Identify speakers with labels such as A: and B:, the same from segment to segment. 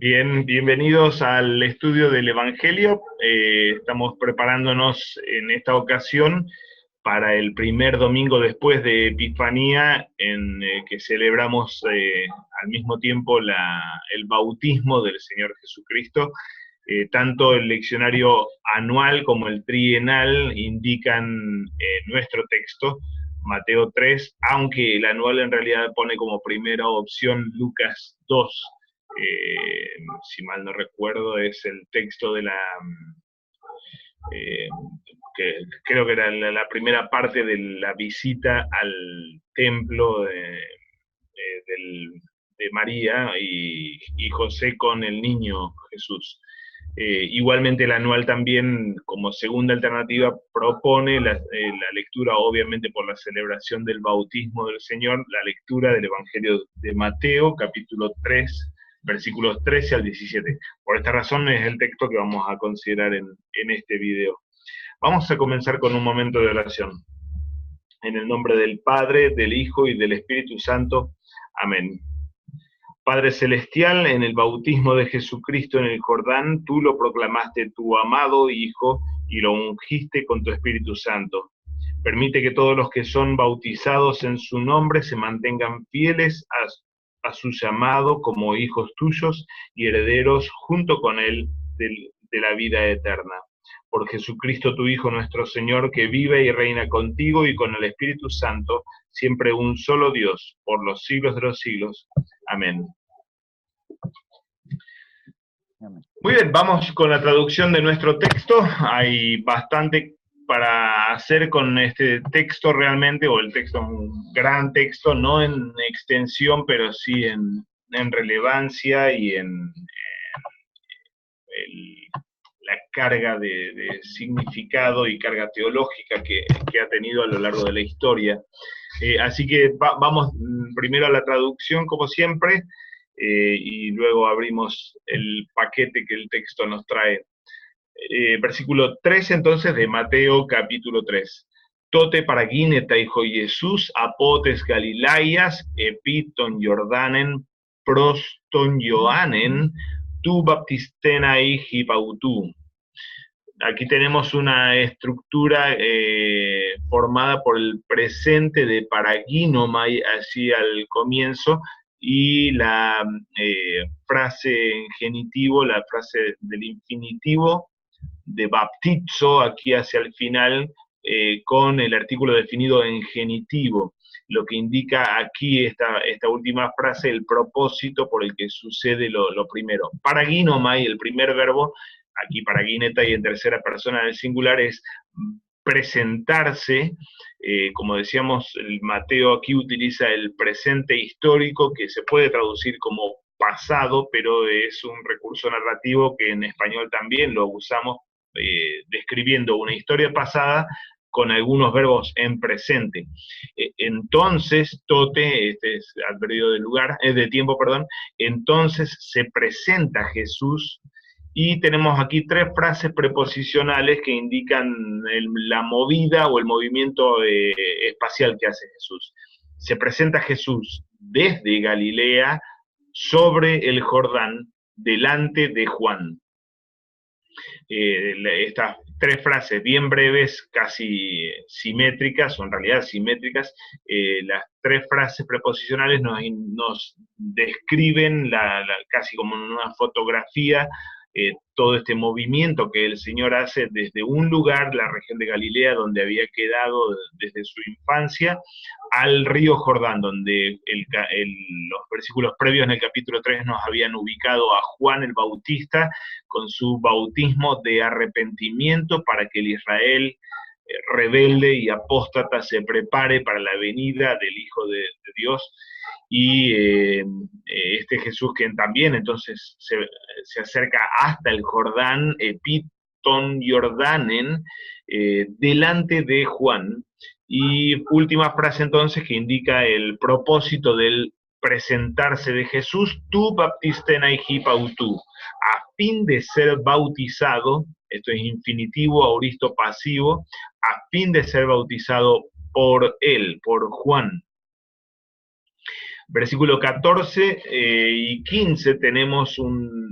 A: Bien, bienvenidos al estudio del Evangelio. Estamos preparándonos en esta ocasión para el primer domingo después de Epifanía, en que celebramos al mismo tiempo el bautismo del Señor Jesucristo. Tanto el leccionario anual como el trienal indican nuestro texto, Mateo 3, aunque el anual en realidad pone como primera opción Lucas 2. Si mal no recuerdo, es el texto de que creo que era la primera parte de la visita al templo de María y José con el niño Jesús. Igualmente el anual también, como segunda alternativa, propone la lectura, obviamente por la celebración del bautismo del Señor, la lectura del Evangelio de Mateo, capítulo 3, versículos 13 al 17. Por esta razón es el texto que vamos a considerar en este video. Vamos a comenzar con un momento de oración. En el nombre del Padre, del Hijo y del Espíritu Santo. Amén. Padre Celestial, en el bautismo de Jesucristo en el Jordán, tú lo proclamaste tu amado Hijo y lo ungiste con tu Espíritu Santo. Permite que todos los que son bautizados en su nombre se mantengan fieles a su llamado como hijos tuyos y herederos junto con él de la vida eterna. Por Jesucristo tu Hijo nuestro Señor, que vive y reina contigo y con el Espíritu Santo, siempre un solo Dios, por los siglos de los siglos. Amén. Muy bien, vamos con la traducción de nuestro texto. Hay bastante para hacer con este texto realmente, o el texto es un gran texto, no en extensión, pero sí en relevancia y en la carga de significado y carga teológica que ha tenido a lo largo de la historia. Así que vamos primero a la traducción, como siempre, y luego abrimos el paquete que el texto nos trae. Versículo 3 entonces de Mateo capítulo 3. Tote paragineta hijo Jesús, apotes Galilaias, epiton Jordanen, proston Joanen, tu baptistena hiji pautú. Aquí tenemos una estructura formada por el presente de paraginomai, así al comienzo, y la frase en genitivo, la frase del infinitivo de baptizo, aquí hacia el final, con el artículo definido en genitivo, lo que indica aquí esta última frase, el propósito por el que sucede lo primero. Paraginomai, el primer verbo, aquí paragineta y en tercera persona del singular, es presentarse. Como decíamos, el Mateo aquí utiliza el presente histórico, que se puede traducir como pasado, pero es un recurso narrativo que en español también lo usamos, describiendo una historia pasada con algunos verbos en presente. Entonces, tote, este es adverbido de lugar, de tiempo, perdón, entonces se presenta Jesús, y tenemos aquí tres frases preposicionales que indican la movida o el movimiento espacial que hace Jesús. Se presenta Jesús desde Galilea, sobre el Jordán, delante de Juan. Estas tres frases bien breves, casi simétricas, o en realidad simétricas, las tres frases preposicionales nos describen casi como en una fotografía, todo este movimiento que el Señor hace desde un lugar, la región de Galilea, donde había quedado desde su infancia, al río Jordán, donde los versículos previos en el capítulo 3 nos habían ubicado a Juan el Bautista con su bautismo de arrepentimiento para que el Israel rebelde y apóstata se prepare para la venida del Hijo de Dios. Y este Jesús que también entonces se acerca hasta el Jordán, epiton Jordanen, delante de Juan. Y última frase entonces que indica el propósito del presentarse de Jesús, tu baptistena hiji pautú, a fin de ser bautizado, esto es infinitivo, auristo pasivo, a fin de ser bautizado por él, por Juan. Versículo 14 y 15 tenemos un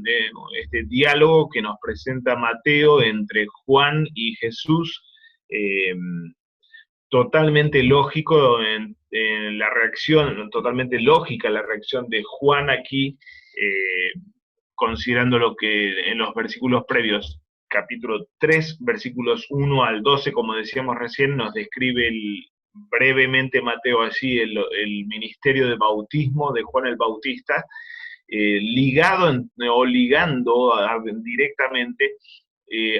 A: este diálogo que nos presenta Mateo entre Juan y Jesús, totalmente lógico en la reacción, totalmente lógica la reacción de Juan aquí, considerando lo que en los versículos previos, capítulo 3, versículos 1 al 12, como decíamos recién, nos describe brevemente Mateo allí el ministerio de bautismo de Juan el Bautista, ligando directamente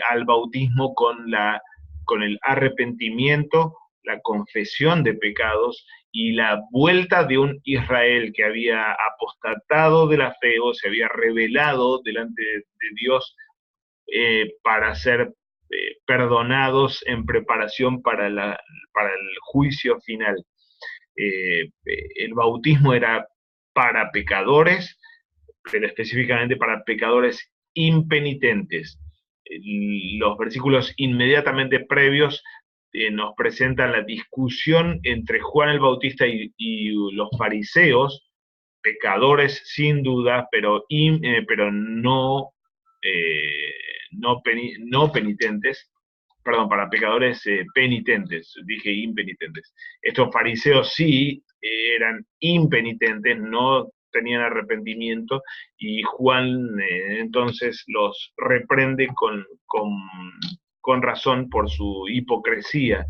A: al bautismo con el arrepentimiento, la confesión de pecados y la vuelta de un Israel que había apostatado de la fe o se había rebelado delante de Dios, para ser perdonados en preparación para el juicio final. El bautismo era para pecadores, pero específicamente para pecadores impenitentes. Los versículos inmediatamente previos nos presentan la discusión entre Juan el Bautista y los fariseos, pecadores sin duda, pero no, no penitentes, perdón, para pecadores penitentes, dije impenitentes. Estos fariseos sí eran impenitentes, no tenían arrepentimiento, y Juan entonces los reprende con razón por su hipocresía.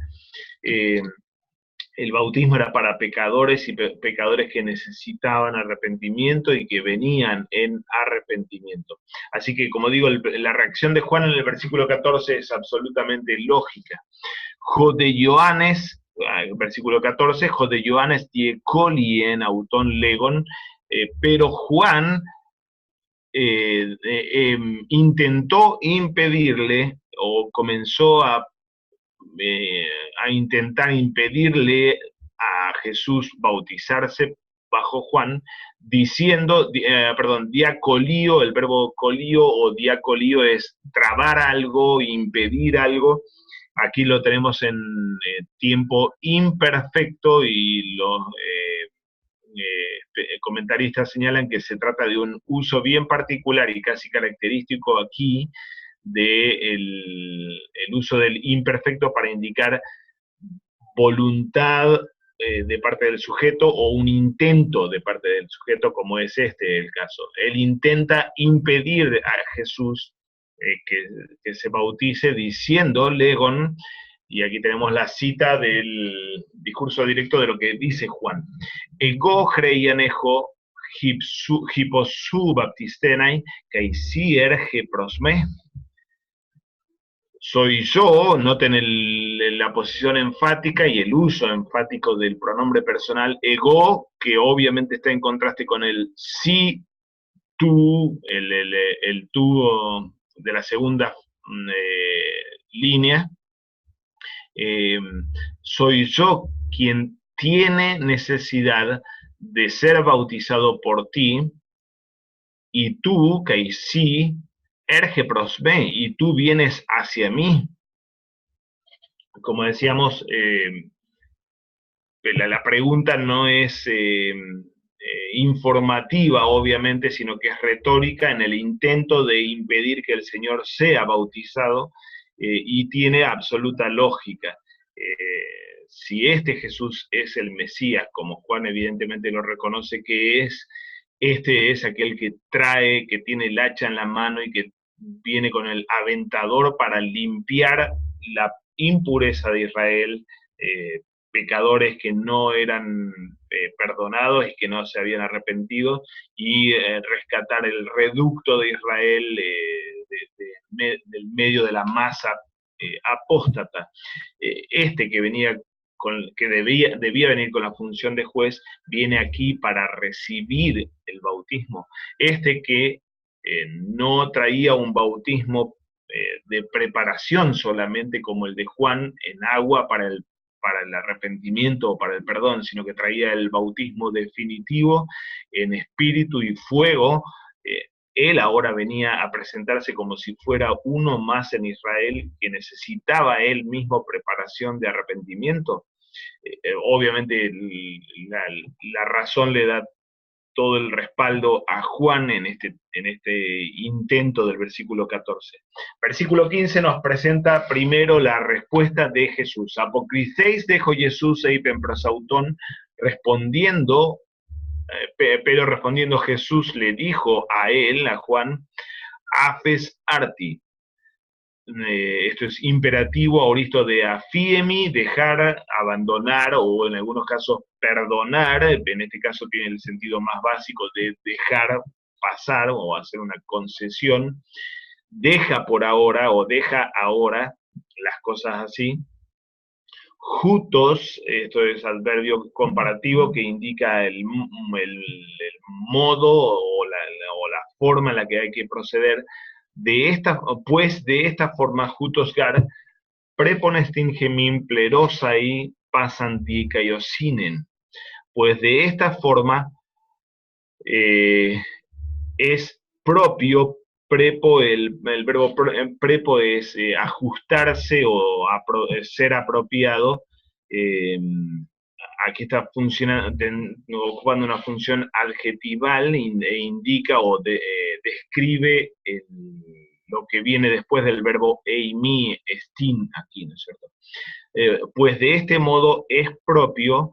A: El bautismo era para pecadores y pecadores que necesitaban arrepentimiento y que venían en arrepentimiento. Así que, como digo, la reacción de Juan en el versículo 14 es absolutamente lógica. Jode Johannes, versículo 14, Jode Johannes die colien auton legon, pero Juan intentó impedirle, o comenzó a intentar impedirle a Jesús bautizarse bajo Juan, diciendo, diacolío, el verbo colío o diacolío es trabar algo, impedir algo. Aquí lo tenemos en tiempo imperfecto, y los comentaristas señalan que se trata de un uso bien particular y casi característico aquí del uso del imperfecto para indicar voluntad de parte del sujeto o un intento de parte del sujeto, como es el caso. Él intenta impedir a Jesús que se bautice diciendo, legon, y aquí tenemos la cita del discurso directo de lo que dice Juan. Ego creianejo hiposu baptistenai caisier prosme. Soy yo, noten la posición enfática y el uso enfático del pronombre personal ego, que obviamente está en contraste con el sí, tú, el tú de la segunda línea. Soy yo quien tiene necesidad de ser bautizado por ti, y tú, que sí, erge prosme, y tú vienes hacia mí. Como decíamos, la pregunta no es informativa, obviamente, sino que es retórica en el intento de impedir que el Señor sea bautizado, y tiene absoluta lógica. Si este Jesús es el Mesías, como Juan evidentemente lo reconoce que es, este es aquel que trae, que tiene el hacha en la mano y que viene con el aventador para limpiar la impureza de Israel, pecadores que no eran perdonados y que no se habían arrepentido, y rescatar el reducto de Israel del medio de la masa apóstata. Que venía que debía venir con la función de juez, viene aquí para recibir el bautismo. Que no traía un bautismo de preparación solamente como el de Juan en agua para el arrepentimiento o para el perdón, sino que traía el bautismo definitivo en espíritu y fuego. Él ahora venía a presentarse como si fuera uno más en Israel, que necesitaba él mismo preparación de arrepentimiento. Obviamente la razón le da todo el respaldo a Juan en este intento del versículo 14. Versículo 15 nos presenta primero la respuesta de Jesús. Apocristeis dejo Jesús eipen prosautón, respondiendo, pero respondiendo Jesús le dijo a él, a Juan, afes arti. Esto es imperativo aoristo de afiemi, dejar, abandonar, o en algunos casos perdonar. En este caso tiene el sentido más básico de dejar pasar o hacer una concesión. Deja por ahora o deja ahora las cosas así. Jutos, esto es adverbio comparativo que indica el modo o la forma en la que hay que proceder. De esta forma, jutos gar, preponestin gemim plerosai pasanti caiosinen. Pues de esta forma es propio, prepo, el verbo prepo es ajustarse o ser apropiado. Aquí está ocupando una función adjetival e indica o describe lo que viene después del verbo eimi, estin, aquí, ¿no es cierto? Pues de este modo es propio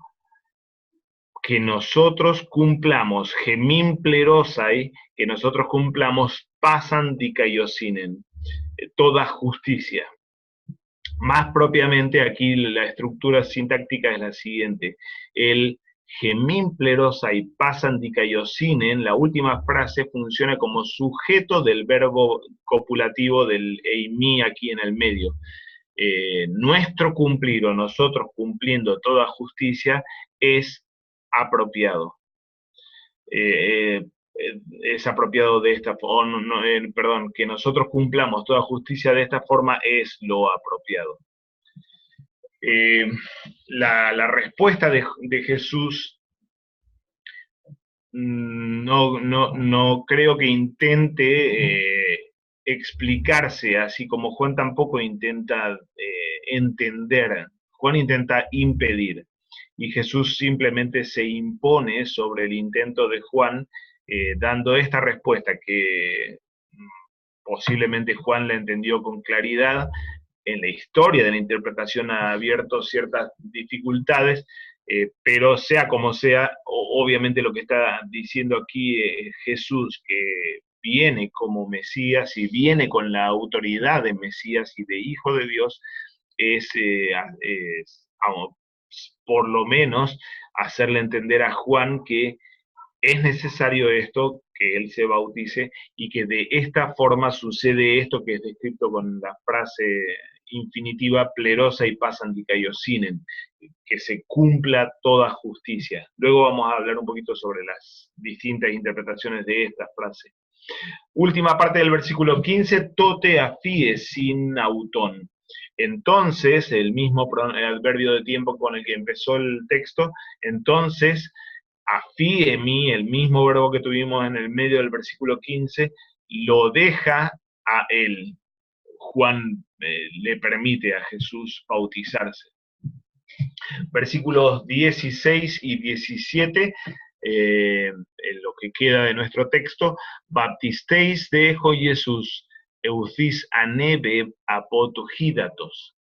A: que nosotros cumplamos, gemim plerosai, que nosotros cumplamos pasan dikaiosinen, toda justicia. Más propiamente aquí la estructura sintáctica es la siguiente. El gemim plerosai pasan dikaiosinen, la última frase funciona como sujeto del verbo copulativo del eimi aquí en el medio. Nuestro cumplir o nosotros cumpliendo toda justicia es apropiado. Es apropiado de esta forma, perdón, que nosotros cumplamos toda justicia de esta forma es lo apropiado. La respuesta de Jesús no creo que intente explicarse, así como Juan tampoco intenta entender. Juan intenta impedir. Y Jesús simplemente se impone sobre el intento de Juan, dando esta respuesta que posiblemente Juan la entendió con claridad. En la historia de la interpretación ha abierto ciertas dificultades, pero sea como sea, obviamente lo que está diciendo aquí Jesús, que viene como Mesías y viene con la autoridad de Mesías y de Hijo de Dios, es por lo menos hacerle entender a Juan que es necesario esto, que él se bautice, y que de esta forma sucede esto que es descrito con la frase infinitiva plerosa y pasan dikaiosinen, que se cumpla toda justicia. Luego vamos a hablar un poquito sobre las distintas interpretaciones de esta frase. Última parte del versículo 15, tote afie sin autón. Entonces, el mismo adverbio de tiempo con el que empezó el texto, entonces, afiemi, el mismo verbo que tuvimos en el medio del versículo 15, lo deja a él. Juan le permite a Jesús bautizarse. Versículos 16 y 17, en lo que queda de nuestro texto, baptisteis dejo Jesús, eucis anebe apotogidatos.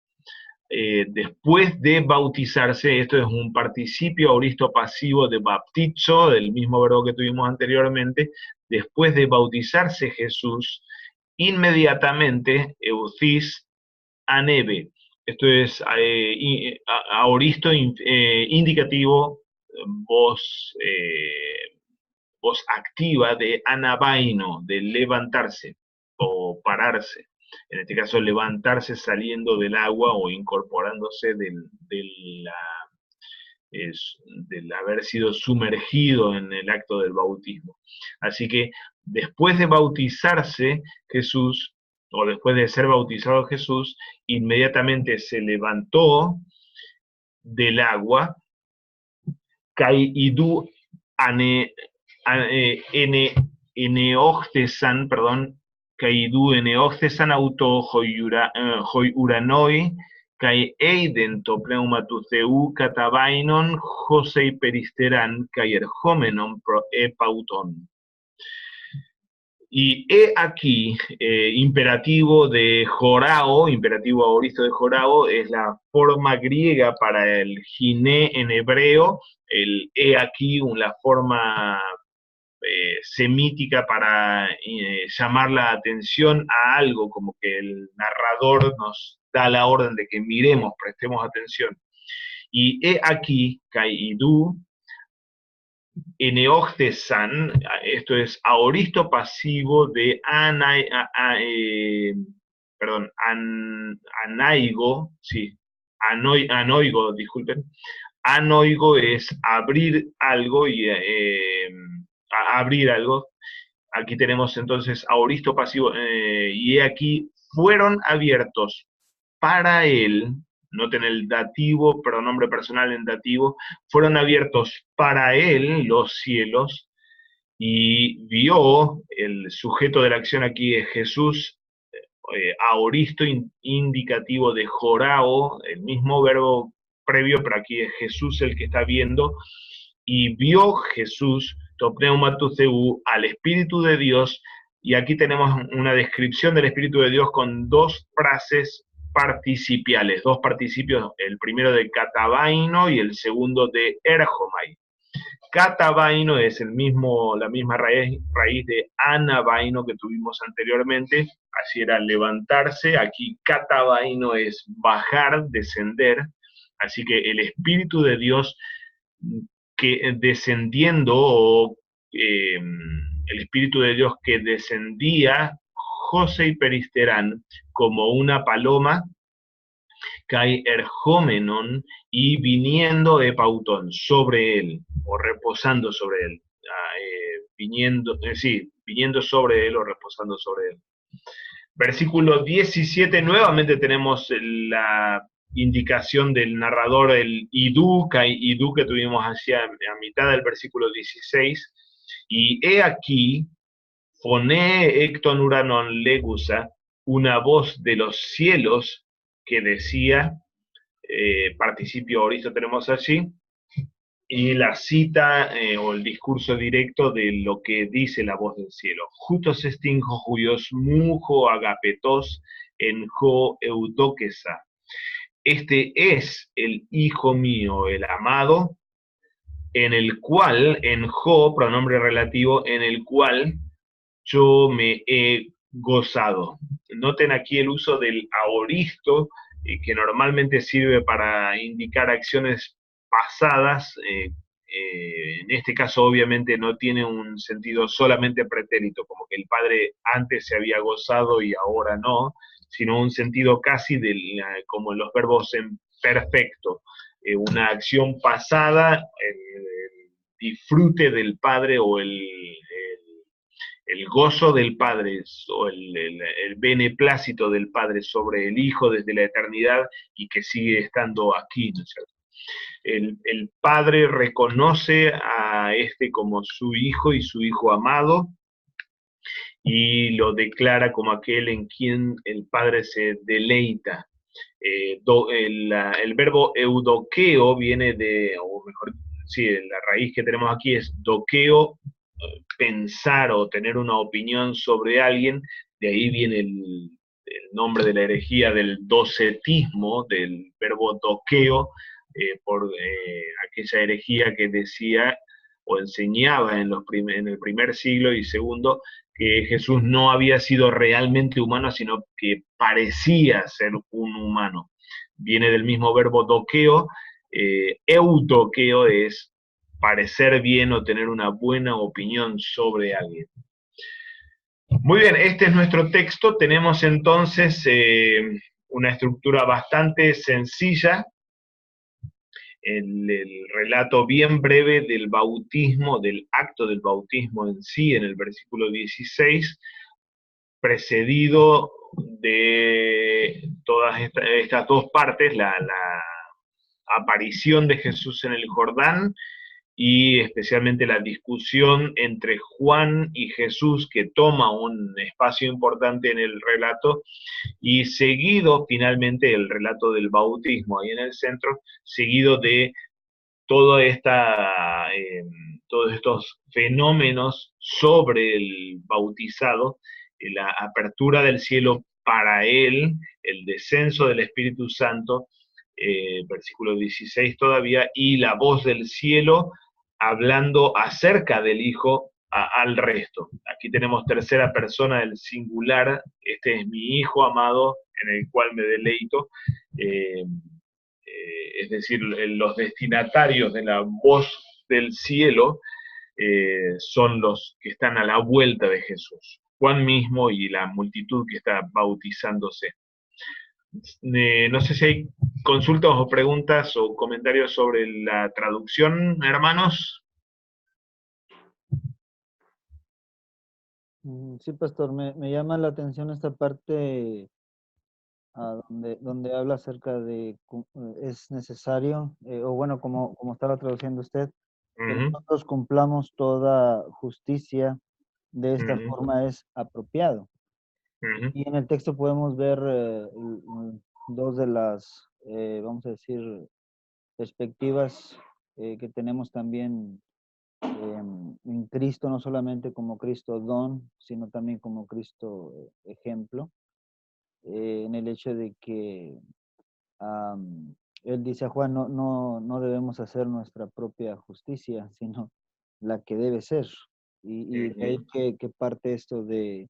A: Después de bautizarse, esto es un participio auristo pasivo de baptizo, del mismo verbo que tuvimos anteriormente, después de bautizarse Jesús, inmediatamente, eucis anebe. Esto es aoristo indicativo, voz activa de anabaino, de levantarse o pararse. En este caso, levantarse saliendo del agua o incorporándose del haber sido sumergido en el acto del bautismo. Así que después de bautizarse Jesús, o después de ser bautizado Jesús, inmediatamente se levantó del agua, kaidu eneoctesan, perdón, kaidu eneoctesan auto hoiuranoi, kai eiden to pneumatuseu katabainon Josei peristeran kai erhomenon pro epauton. Y he aquí, imperativo de Jorao, imperativo aoristo de Jorao, es la forma griega para el giné en hebreo, el he aquí, una forma semítica para llamar la atención a algo, como que el narrador nos da la orden de que miremos, prestemos atención. Y he aquí, Kaidu, Eneoctesan, esto es aoristo pasivo de anaigo, sí, anoigo, disculpen. Anoigo es abrir algo y abrir algo. Aquí tenemos entonces aoristo pasivo, y aquí fueron abiertos para él, noten el dativo, pronombre personal en dativo, fueron abiertos para él los cielos, y vio, el sujeto de la acción aquí es Jesús, aoristo indicativo de jorao, el mismo verbo previo, pero aquí es Jesús el que está viendo, y vio Jesús, to pneumatuseu, al Espíritu de Dios, y aquí tenemos una descripción del Espíritu de Dios con dos frases participiales, dos participios, el primero de katabaino y el segundo de erhomai. Catabaino es la misma raíz de anabaino que tuvimos anteriormente, así era levantarse, aquí catabaino es bajar, descender, así que el Espíritu de Dios que descendiendo, o el Espíritu de Dios que descendía, José y Peristerán, como una paloma, kai erhomenon, y viniendo epautón, sobre él, o reposando sobre él, viniendo sobre él o reposando sobre él. Versículo 17, nuevamente tenemos la indicación del narrador, el idú, kai idú, que tuvimos hacia a mitad del versículo 16, y he aquí, foné ecton uranon legusa, una voz de los cielos que decía, participio aoristo tenemos allí, y la cita o el discurso directo de lo que dice la voz del cielo. Jutos estinjo juyos mujo agapetos en jo eudoquesa. Este es el hijo mío, el amado, en el cual, en jo, pronombre relativo, en el cual yo me he gozado. Noten aquí el uso del aoristo, que normalmente sirve para indicar acciones pasadas. En este caso obviamente no tiene un sentido solamente pretérito, como que el padre antes se había gozado y ahora no, sino un sentido casi como en los verbos en perfecto. Una acción pasada, el disfrute del padre o el gozo del Padre o el beneplácito del Padre sobre el Hijo desde la eternidad y que sigue estando aquí, ¿no es cierto? El Padre reconoce a este como su Hijo y su Hijo amado y lo declara como aquel en quien el Padre se deleita. El verbo eudoqueo viene de, o mejor, sí, la raíz que tenemos aquí es doqueo, pensar o tener una opinión sobre alguien, de ahí viene el nombre de la herejía del docetismo, del verbo doqueo, por aquella herejía que decía o enseñaba en el primer siglo y segundo que Jesús no había sido realmente humano, sino que parecía ser un humano. Viene del mismo verbo doqueo, eudoqueo es parecer bien o tener una buena opinión sobre alguien. Muy bien, este es nuestro texto. Tenemos entonces una estructura bastante sencilla, el relato bien breve del bautismo, del acto del bautismo en sí, en el versículo 16, precedido de todas estas dos partes, la aparición de Jesús en el Jordán, y especialmente la discusión entre Juan y Jesús, que toma un espacio importante en el relato, y seguido finalmente el relato del bautismo ahí en el centro, seguido de toda todos estos fenómenos sobre el bautizado, la apertura del cielo para él, el descenso del Espíritu Santo, versículo 16 todavía, y la voz del cielo hablando acerca del Hijo al resto. Aquí tenemos tercera persona del singular, este es mi Hijo amado en el cual me deleito. Es decir, los destinatarios de la voz del cielo son los que están a la vuelta de Jesús, Juan mismo y la multitud que está bautizándose. No sé si hay consultas o preguntas o comentarios sobre la traducción, hermanos.
B: Sí, pastor, me llama la atención esta parte donde habla acerca de es necesario, o bueno, como estaba traduciendo usted, que
A: Uh -huh,
B: nosotros cumplamos toda justicia, de
A: uh
B: esta
A: -huh,
B: forma es apropiado.
A: uh -huh,
B: Y en el texto podemos ver dos de las, vamos a decir, perspectivas que tenemos también en Cristo, no solamente como Cristo don, sino también como Cristo ejemplo, en el hecho de que él dice a Juan, no debemos hacer nuestra propia justicia, sino la que debe ser. Y de ahí que parte esto de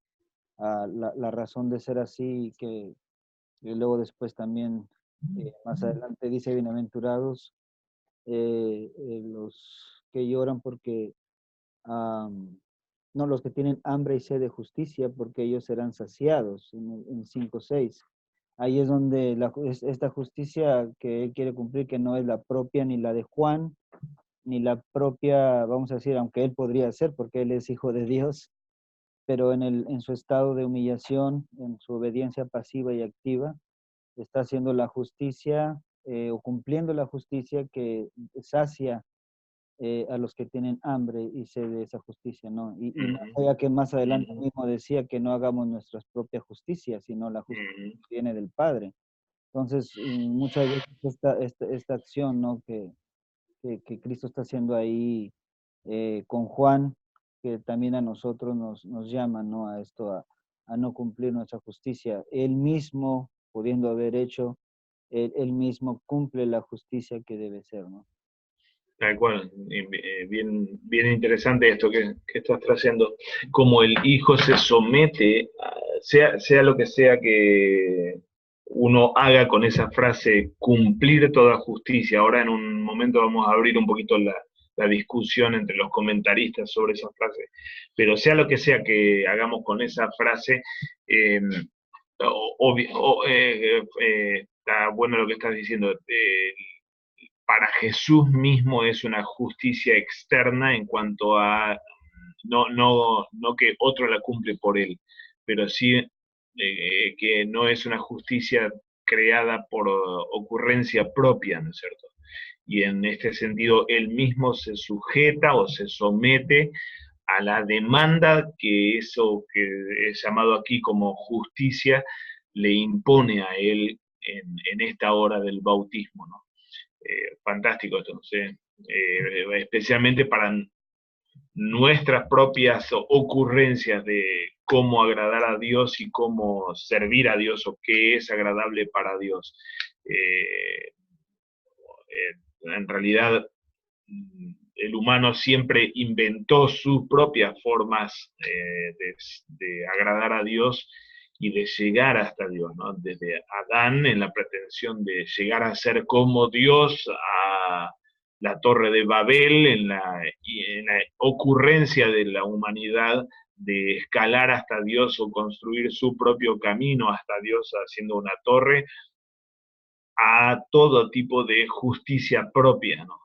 B: la razón de ser así, y luego después también, más adelante dice, bienaventurados los que lloran porque, no, los que tienen hambre y sed de justicia, porque ellos serán saciados, en 5:6. Ahí es donde esta justicia que él quiere cumplir, que no es la propia ni la de Juan, ni la propia, vamos a decir, aunque él podría ser, porque él es hijo de Dios, pero en su estado de humillación, en su obediencia pasiva y activa, está haciendo la justicia o cumpliendo la justicia que sacia a los que tienen hambre y sed de esa justicia, ¿no? Y más allá que más adelante mismo decía que no hagamos nuestra propia justicia, sino la justicia que viene del Padre. Entonces, muchas veces esta acción, ¿no? Que Cristo está haciendo ahí con Juan, que también a nosotros nos llama, ¿no? A esto, a no cumplir nuestra justicia. Él mismo, pudiendo haber hecho, él mismo cumple la justicia que debe ser, ¿no?
A: Tal cual, bien, bien interesante esto que estás trayendo. Como el hijo se somete, sea lo que sea que uno haga con esa frase, cumplir toda justicia. Ahora en un momento vamos a abrir un poquito la discusión entre los comentaristas sobre esa frase. Pero sea lo que sea que hagamos con esa frase, eh, está bueno lo que estás diciendo. Para Jesús mismo es una justicia externa en cuanto a no que otro la cumple por él, pero sí que no es una justicia creada por ocurrencia propia, ¿no es cierto? Y en este sentido, él mismo se sujeta o se somete a la demanda que eso que es llamado aquí como justicia le impone a él en esta hora del bautismo, ¿no? Fantástico esto, ¿sí? Especialmente para nuestras propias ocurrencias de cómo agradar a Dios y cómo servir a Dios o qué es agradable para Dios. Eh, en realidad, el humano siempre inventó sus propias formas de agradar a Dios y de llegar hasta Dios, ¿no? Desde Adán en la pretensión de llegar a ser como Dios, a la Torre de Babel, en la ocurrencia de la humanidad de escalar hasta Dios o construir su propio camino hasta Dios haciendo una torre, a todo tipo de justicia propia, ¿no?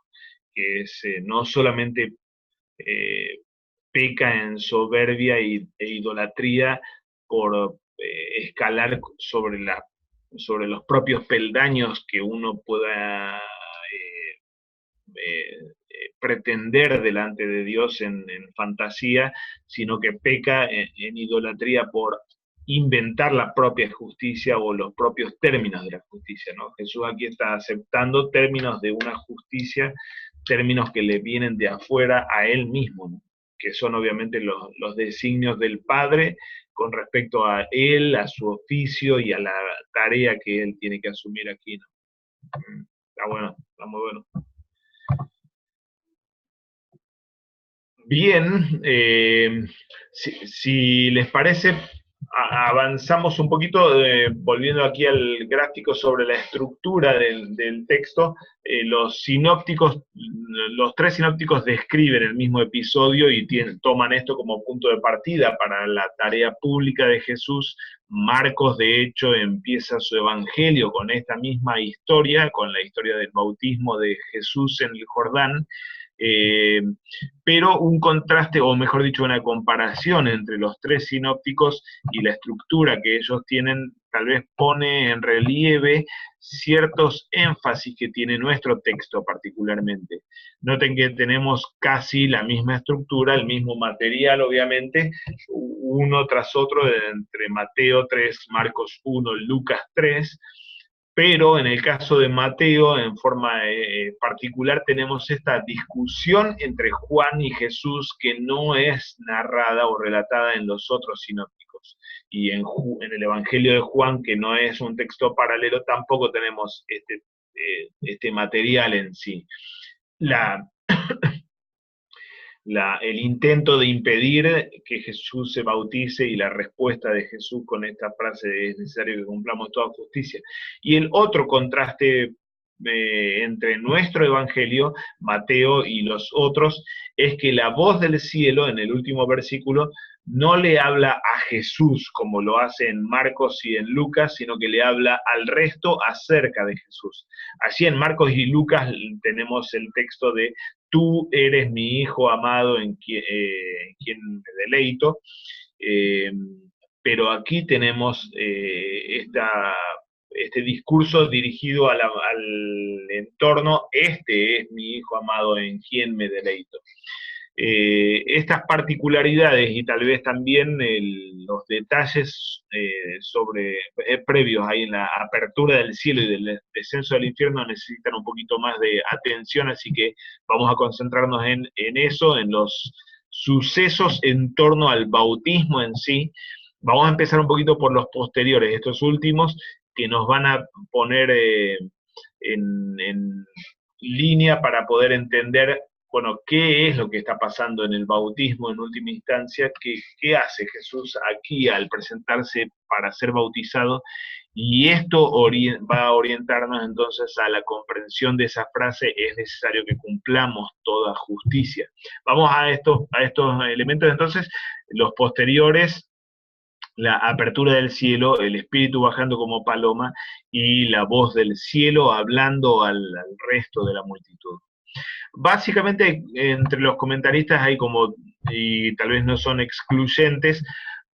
A: Que es no solamente eh, peca en soberbia e idolatría por escalar sobre los propios peldaños que uno pueda pretender delante de Dios en fantasía, sino que peca en idolatría por inventar la propia justicia o los propios términos de la justicia, ¿no? Jesús aquí está aceptando términos de una justicia, términos que le vienen de afuera a él mismo, ¿no? Que son obviamente los designios del Padre con respecto a él, a su oficio y a la tarea que él tiene que asumir aquí, ¿no? Está bueno, está muy bueno. Bien, si les parece, avanzamos un poquito, volviendo aquí al gráfico sobre la estructura del texto. Los sinópticos, los tres sinópticos describen el mismo episodio y toman esto como punto de partida para la tarea pública de Jesús. Marcos, de hecho, empieza su evangelio con esta misma historia, con la historia del bautismo de Jesús en el Jordán. Pero un contraste, o mejor dicho, una comparación entre los tres sinópticos y la estructura que ellos tienen, tal vez pone en relieve ciertos énfasis que tiene nuestro texto particularmente. Noten que tenemos casi la misma estructura, el mismo material, obviamente, uno tras otro, entre Mateo 3, Marcos 1, Lucas 3, pero en el caso de Mateo, en forma particular, tenemos esta discusión entre Juan y Jesús que no es narrada o relatada en los otros sinópticos. Y en el Evangelio de Juan, que no es un texto paralelo, tampoco tenemos este material en sí. El intento de impedir que Jesús se bautice y la respuesta de Jesús con esta frase de es necesario que cumplamos toda justicia. Y el otro contraste entre nuestro evangelio, Mateo y los otros, es que la voz del cielo, en el último versículo, no le habla a Jesús como lo hace en Marcos y en Lucas, sino que le habla al resto acerca de Jesús. Allí en Marcos y Lucas tenemos el texto de tú eres mi hijo amado en quien me deleito, pero aquí tenemos este discurso dirigido al entorno, este es mi hijo amado en quien me deleito. Estas particularidades y tal vez también los detalles previos ahí en la apertura del cielo y del descenso del infierno necesitan un poquito más de atención, así que vamos a concentrarnos en eso, en los sucesos en torno al bautismo en sí. Vamos a empezar un poquito por los posteriores, estos últimos que nos van a poner en línea para poder entender, bueno, qué es lo que está pasando en el bautismo en última instancia, qué hace Jesús aquí al presentarse para ser bautizado, y esto va a orientarnos entonces a la comprensión de esa frase, es necesario que cumplamos toda justicia. Vamos a estos elementos entonces, los posteriores, la apertura del cielo, el espíritu bajando como paloma, y la voz del cielo hablando al resto de la multitud. Básicamente, entre los comentaristas hay como, y tal vez no son excluyentes,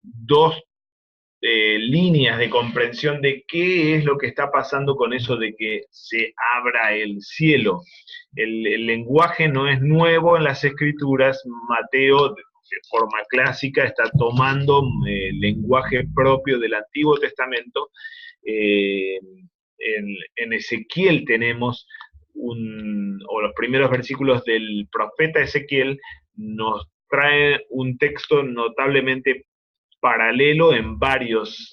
A: dos líneas de comprensión de qué es lo que está pasando con eso de que se abra el cielo. El lenguaje no es nuevo en las escrituras. Mateo, de forma clásica, está tomando lenguaje propio del Antiguo Testamento. En Ezequiel tenemos o los primeros versículos del profeta Ezequiel nos trae un texto notablemente paralelo en varias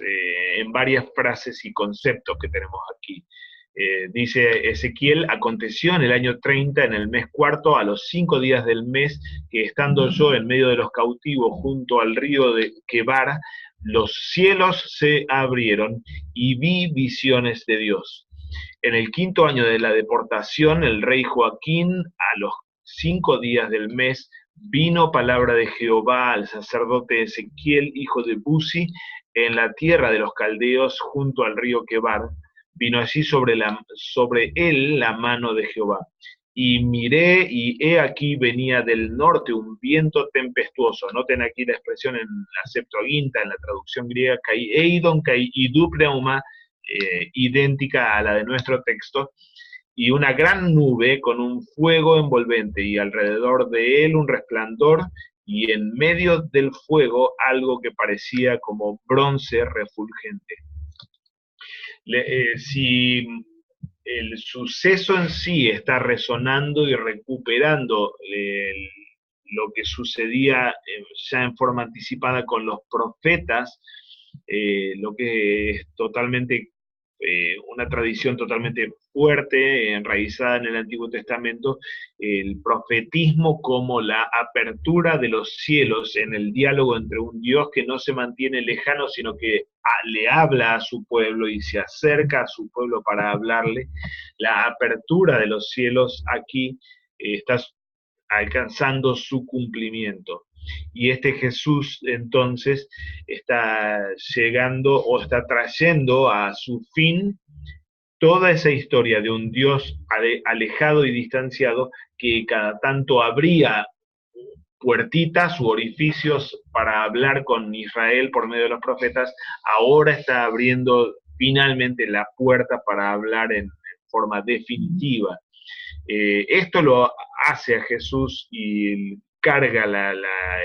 A: frases y conceptos que tenemos aquí. Dice Ezequiel, aconteció en el año 30, en el mes cuarto, a los 5 días del mes, que estando yo en medio de los cautivos junto al río de Quebar, los cielos se abrieron y vi visiones de Dios. En el 5.º año de la deportación, el rey Joaquín, a los 5 días del mes, vino palabra de Jehová al sacerdote Ezequiel, hijo de Buzi, en la tierra de los caldeos, junto al río Quebar. Vino así sobre él la mano de Jehová. Y miré, y he aquí venía del norte un viento tempestuoso. Noten aquí la expresión en la Septuaginta, en la traducción griega, kai eidon, kai idu pneuma, idéntica a la de nuestro texto. y una gran nube con un fuego envolvente, y alrededor de él un resplandor, y en medio del fuego algo que parecía como bronce refulgente. Si el suceso en sí está resonando y recuperando lo que sucedía ya en forma anticipada con los profetas, lo que es totalmente una tradición totalmente fuerte, enraizada en el Antiguo Testamento, el profetismo como la apertura de los cielos en el diálogo entre un Dios que no se mantiene lejano, sino que le habla a su pueblo y se acerca a su pueblo para hablarle. La apertura de los cielos aquí está alcanzando su cumplimiento. Y este Jesús entonces está llegando o está trayendo a su fin toda esa historia de un Dios alejado y distanciado que cada tanto abría puertitas u orificios para hablar con Israel por medio de los profetas, ahora está abriendo finalmente la puerta para hablar en forma definitiva. Esto lo hace a Jesús y carga la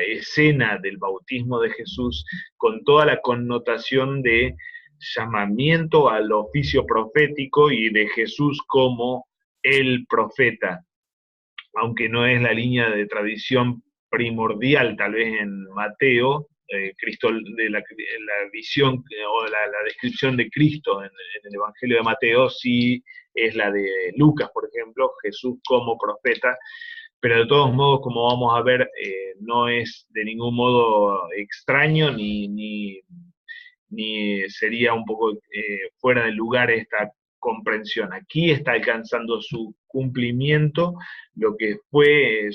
A: escena del bautismo de Jesús con toda la connotación de llamamiento al oficio profético y de Jesús como el profeta, aunque no es la línea de tradición primordial, tal vez en Mateo, Cristo, de la visión o la descripción de Cristo en el Evangelio de Mateo, sí es la de Lucas, por ejemplo, Jesús como profeta, pero de todos modos, como vamos a ver, no es de ningún modo extraño ni sería un poco fuera de lugar esta comprensión. Aquí está alcanzando su cumplimiento lo que fue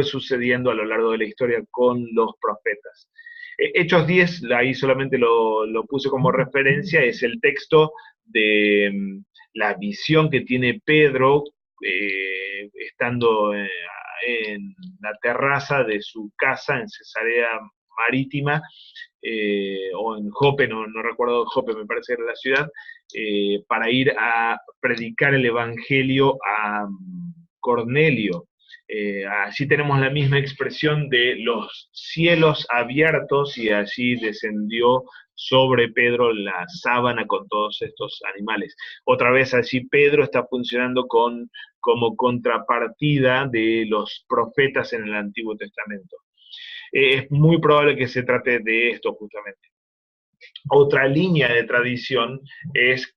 A: sucediendo a lo largo de la historia con los profetas. Hechos 10, ahí solamente lo puse como referencia, es el texto de la visión que tiene Pedro estando en la terraza de su casa en Cesarea Marítima, o en Jope, no recuerdo, Jope me parece que era la ciudad, para ir a predicar el Evangelio a Cornelio. Allí tenemos la misma expresión de los cielos abiertos y allí descendió sobre Pedro la sábana con todos estos animales. Otra vez allí Pedro está funcionando como contrapartida de los profetas en el Antiguo Testamento. Es muy probable que se trate de esto justamente. Otra línea de tradición es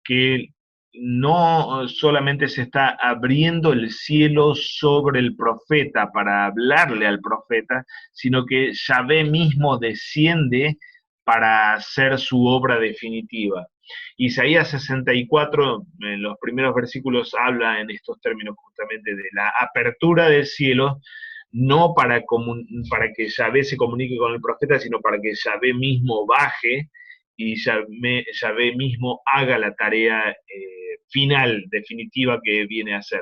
A: que no solamente se está abriendo el cielo sobre el profeta para hablarle al profeta, sino que Yahvé mismo desciende para hacer su obra definitiva. Isaías 64, en los primeros versículos, habla en estos términos justamente de la apertura del cielo, no para que Yahvé se comunique con el profeta, sino para que Yahvé mismo baje y Yahvé mismo haga la tarea final, definitiva que viene a hacer.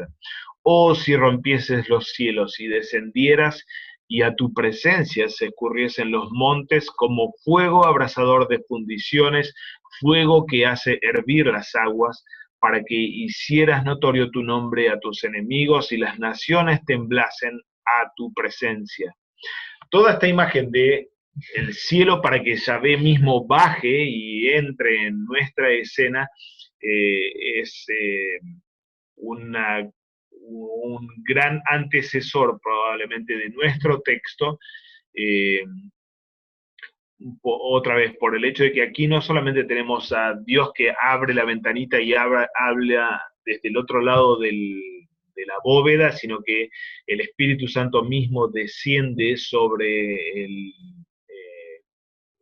A: Oh, si rompieses los cielos y descendieras, y a tu presencia se escurriesen los montes como fuego abrasador de fundiciones, fuego que hace hervir las aguas, para que hicieras notorio tu nombre a tus enemigos y las naciones temblasen a tu presencia. Toda esta imagen de el cielo para que Yahvé mismo baje y entre en nuestra escena es un gran antecesor probablemente de nuestro texto, otra vez por el hecho de que aquí no solamente tenemos a Dios que abre la ventanita y habla desde el otro lado de la bóveda, sino que el Espíritu Santo mismo desciende sobre el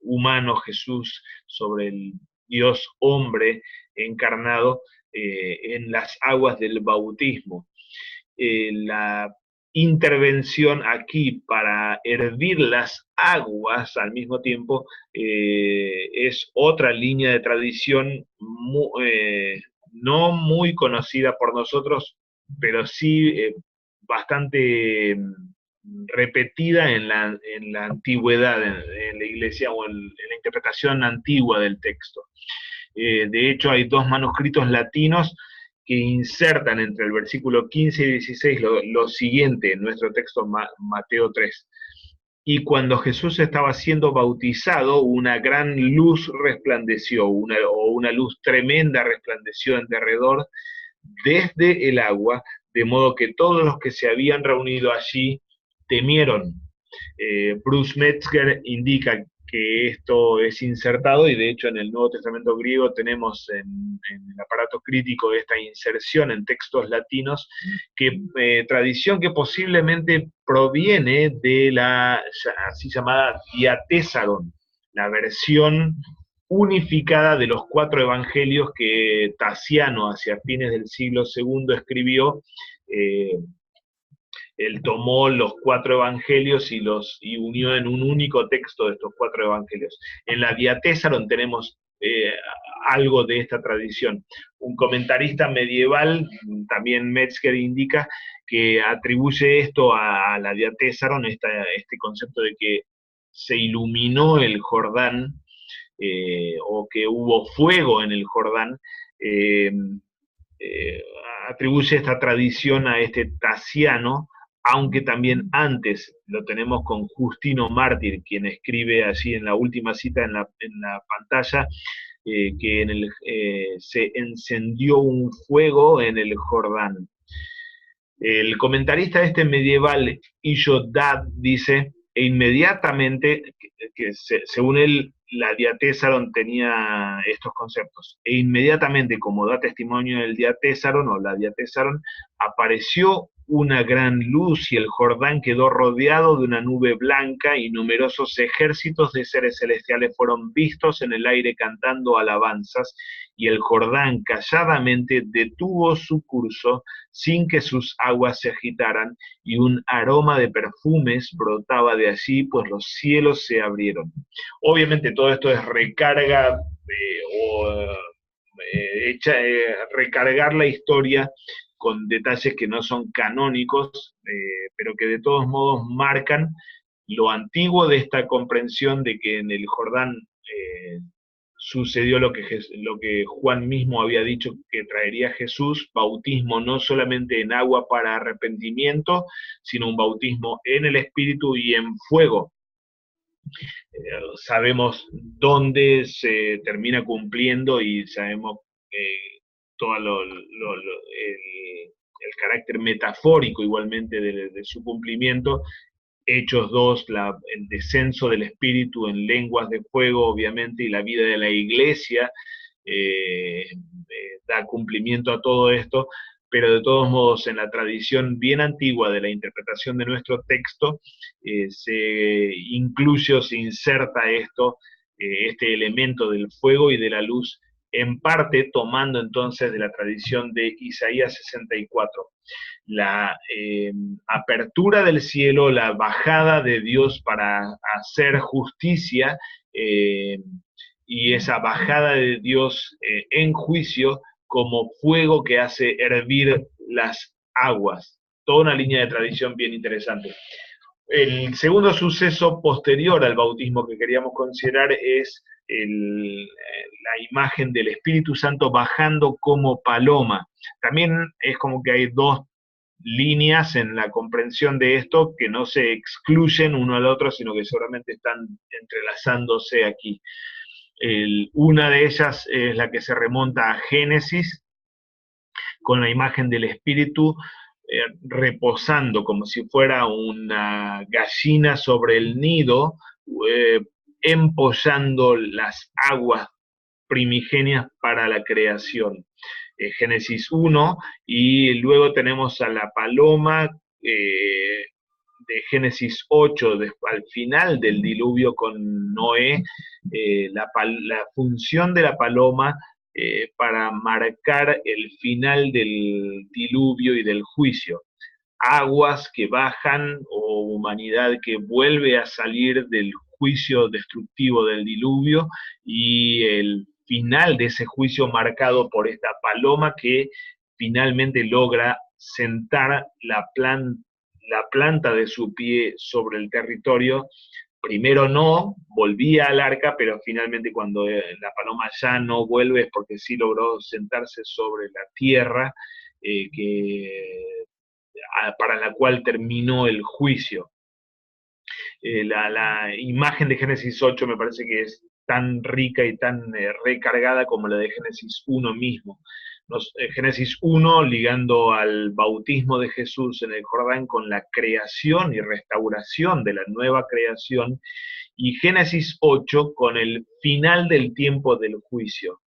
A: humano Jesús, sobre el Dios hombre encarnado en las aguas del bautismo. La intervención aquí para hervir las aguas al mismo tiempo es otra línea de tradición no muy conocida por nosotros, pero sí bastante repetida en la antigüedad, en la iglesia o en la interpretación antigua del texto. De hecho, hay dos manuscritos latinos que insertan entre el versículo 15 y 16 lo siguiente en nuestro texto Mateo 3. Y cuando Jesús estaba siendo bautizado, una gran luz resplandeció, una luz tremenda resplandeció en derredor desde el agua, de modo que todos los que se habían reunido allí temieron. Bruce Metzger indica que esto es insertado, y de hecho en el Nuevo Testamento griego tenemos en el aparato crítico esta inserción en textos latinos, tradición que posiblemente proviene de la así llamada Diatésaron, la versión unificada de los 4 evangelios que Tasiano hacia fines del siglo II escribió. Él tomó los 4 evangelios y unió en un único texto de estos 4 evangelios. En la Diatésaron tenemos algo de esta tradición. Un comentarista medieval, también Metzger, indica que atribuye esto a la Diatésaron, este concepto de que se iluminó el Jordán, o que hubo fuego en el Jordán. Atribuye esta tradición a este Tasiano, aunque también antes lo tenemos con Justino Mártir, quien escribe allí en la última cita en la pantalla, que se encendió un fuego en el Jordán. El comentarista medieval, Ishod-Dad, dice, e inmediatamente, según él, la Diatésaron tenía estos conceptos, e inmediatamente, como da testimonio el Diatésaron o la Diatésaron, apareció una gran luz y el Jordán quedó rodeado de una nube blanca y numerosos ejércitos de seres celestiales fueron vistos en el aire cantando alabanzas, y el Jordán calladamente detuvo su curso sin que sus aguas se agitaran, y un aroma de perfumes brotaba de allí, pues los cielos se abrieron. Obviamente todo esto es recarga recargar la historia con detalles que no son canónicos, pero que de todos modos marcan lo antiguo de esta comprensión de que en el Jordán sucedió lo que Juan mismo había dicho que traería Jesús: bautismo no solamente en agua para arrepentimiento, sino un bautismo en el Espíritu y en fuego. Sabemos dónde se termina cumpliendo y sabemos todo el carácter metafórico igualmente de su cumplimiento. Hechos 2, el descenso del Espíritu en lenguas de fuego, obviamente, y la vida de la iglesia da cumplimiento a todo esto, pero de todos modos en la tradición bien antigua de la interpretación de nuestro texto se incluye o se inserta este elemento del fuego y de la luz, en parte tomando entonces de la tradición de Isaías 64. La apertura del cielo, la bajada de Dios para hacer justicia, y esa bajada de Dios en juicio como fuego que hace hervir las aguas. Toda una línea de tradición bien interesante. El segundo suceso posterior al bautismo que queríamos considerar es la imagen del Espíritu Santo bajando como paloma. También es como que hay 2 líneas en la comprensión de esto que no se excluyen uno al otro, sino que seguramente están entrelazándose aquí. Una de ellas es la que se remonta a Génesis, con la imagen del Espíritu reposando como si fuera una gallina sobre el nido, empollando las aguas primigenias para la creación. Génesis 1, y luego tenemos a la paloma de Génesis 8, al final del diluvio con Noé, la función de la paloma para marcar el final del diluvio y del juicio. Aguas que bajan, o humanidad que vuelve a salir del juicio destructivo del diluvio, y el final de ese juicio marcado por esta paloma que finalmente logra sentar la planta de su pie sobre el territorio, primero no, volvía al arca, pero finalmente cuando la paloma ya no vuelve es porque sí logró sentarse sobre la tierra, para la cual terminó el juicio. La imagen de Génesis 8 me parece que es tan rica y tan recargada como la de Génesis 1 mismo. Génesis 1 ligando al bautismo de Jesús en el Jordán con la creación y restauración de la nueva creación, y Génesis 8 con el final del tiempo del juicio.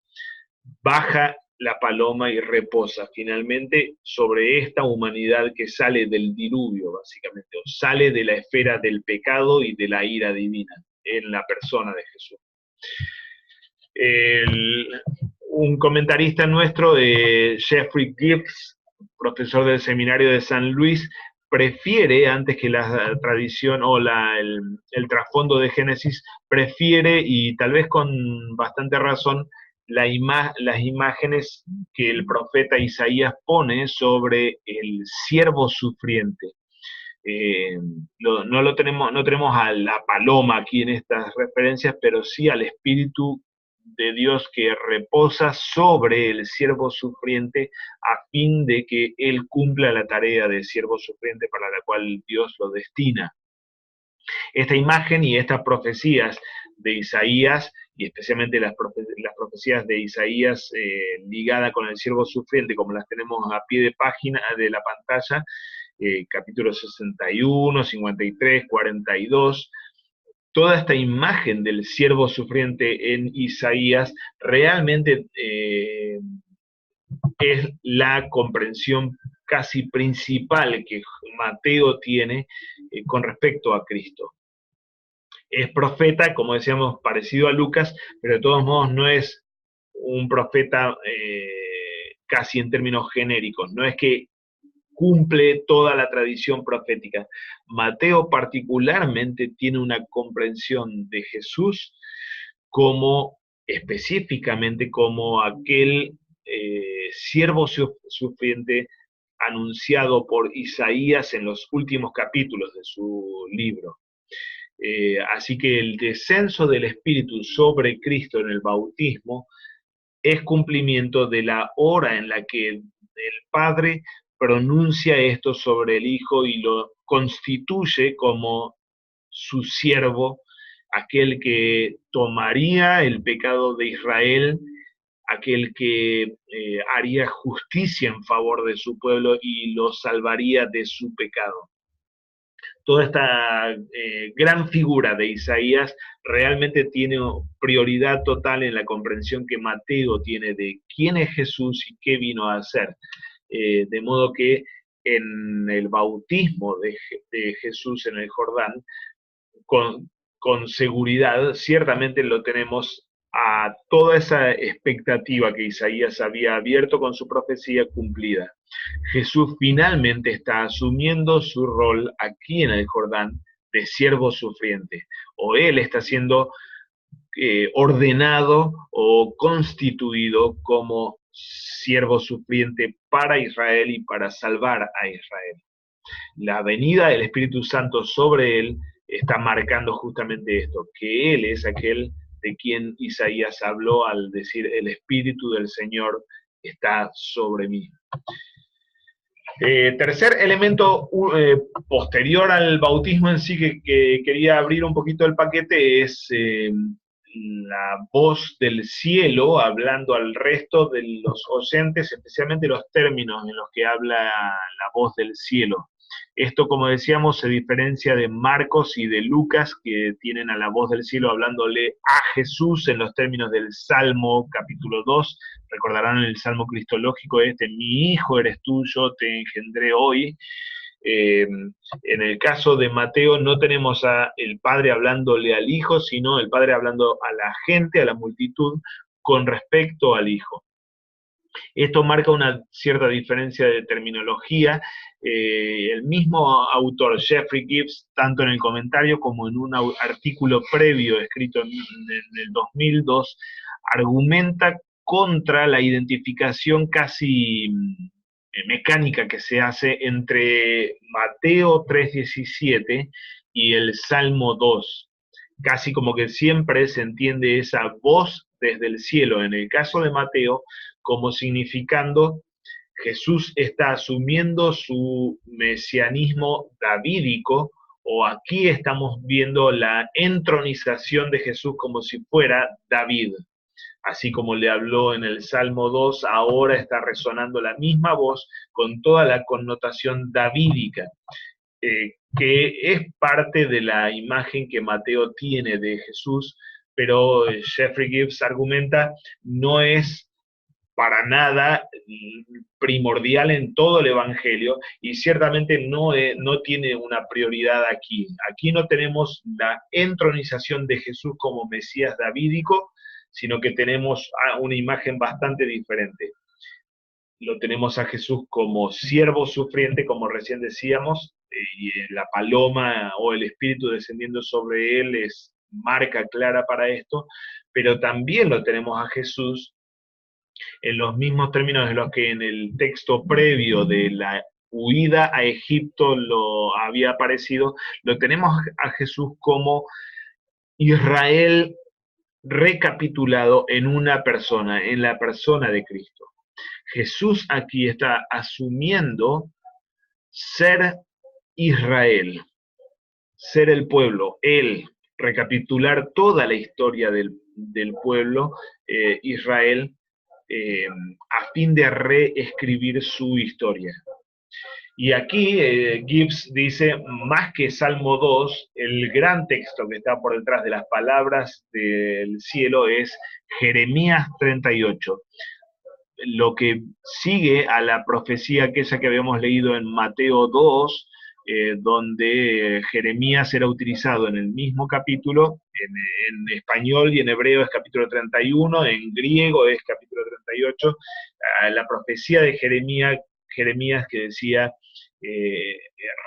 A: Baja la paloma y reposa finalmente sobre esta humanidad que sale del diluvio, básicamente, o sale de la esfera del pecado y de la ira divina en la persona de Jesús. Un comentarista nuestro, Jeffrey Gibbs, profesor del seminario de San Luis, prefiere, antes que la tradición o el trasfondo de Génesis, prefiere, y tal vez con bastante razón, las imágenes que el profeta Isaías pone sobre el siervo sufriente. No tenemos a la paloma aquí en estas referencias, pero sí al Espíritu de Dios que reposa sobre el siervo sufriente a fin de que él cumpla la tarea de siervo sufriente para la cual Dios lo destina. Esta imagen y estas profecías de Isaías, y especialmente las profecías de Isaías ligadas con el siervo sufriente, como las tenemos a pie de página de la pantalla, capítulos 61, 53, 42, toda esta imagen del siervo sufriente en Isaías realmente es la comprensión casi principal que Mateo tiene con respecto a Cristo. Es profeta, como decíamos, parecido a Lucas, pero de todos modos no es un profeta casi en términos genéricos, no es que cumple toda la tradición profética. Mateo particularmente tiene una comprensión de Jesús como específicamente como aquel siervo sufriente anunciado por Isaías en los últimos capítulos de su libro. Así que el descenso del Espíritu sobre Cristo en el bautismo es cumplimiento de la hora en la que el Padre pronuncia esto sobre el Hijo y lo constituye como su siervo, aquel que tomaría el pecado de Israel, aquel que haría justicia en favor de su pueblo y lo salvaría de su pecado. Toda esta gran figura de Isaías realmente tiene prioridad total en la comprensión que Mateo tiene de quién es Jesús y qué vino a hacer. De modo que en el bautismo de Jesús en el Jordán, con seguridad, ciertamente lo tenemos a toda esa expectativa que Isaías había abierto con su profecía cumplida. Jesús finalmente está asumiendo su rol aquí en el Jordán de siervo sufriente, o él está siendo ordenado o constituido como siervo sufriente para Israel y para salvar a Israel. La venida del Espíritu Santo sobre él está marcando justamente esto, que él es aquel de quien Isaías habló al decir el Espíritu del Señor está sobre mí. Tercer elemento posterior al bautismo en sí que quería abrir un poquito el paquete es la voz del cielo hablando al resto de los oyentes, especialmente los términos en los que habla la voz del cielo. Esto, como decíamos, se diferencia de Marcos y de Lucas, que tienen a la voz del cielo hablándole a Jesús en los términos del Salmo capítulo 2. Recordarán el Salmo cristológico mi hijo eres tú, yo te engendré hoy. En el caso de Mateo no tenemos a el Padre hablándole al Hijo, sino el Padre hablando a la gente, a la multitud, con respecto al Hijo. Esto marca una cierta diferencia de terminología. El mismo autor, Jeffrey Gibbs, tanto en el comentario como en un artículo previo escrito en el 2002, argumenta contra la identificación casi mecánica que se hace entre Mateo 3:17 y el Salmo 2. casi como que siempre se entiende esa voz desde el cielo, en el caso de Mateo, como significando Jesús está asumiendo su mesianismo davídico, o aquí estamos viendo la entronización de Jesús como si fuera David. Así como le habló en el Salmo 2, ahora está resonando la misma voz con toda la connotación davídica, que es parte de la imagen que Mateo tiene de Jesús, pero Jeffrey Gibbs argumenta no es para nada primordial en todo el Evangelio y ciertamente no tiene una prioridad aquí. Aquí no tenemos la entronización de Jesús como Mesías davídico, sino que tenemos una imagen bastante diferente. Lo tenemos a Jesús como siervo sufriente, como recién decíamos, y la paloma o el espíritu descendiendo sobre él es marca clara para esto, pero también lo tenemos a Jesús en los mismos términos en los que en el texto previo de la huida a Egipto lo había aparecido, lo tenemos a Jesús como Israel recapitulado en una persona, en la persona de Cristo. Jesús aquí está asumiendo ser Israel, ser el pueblo, él, recapitular toda la historia del pueblo Israel a fin de reescribir su historia. Y aquí Gibbs dice, más que Salmo 2, el gran texto que está por detrás de las palabras del cielo es Jeremías 38. Lo que sigue a la profecía aquella que habíamos leído en Mateo 2, donde Jeremías era utilizado en el mismo capítulo, en español y en hebreo es capítulo 31, en griego es capítulo 38, la profecía de Jeremías que decía,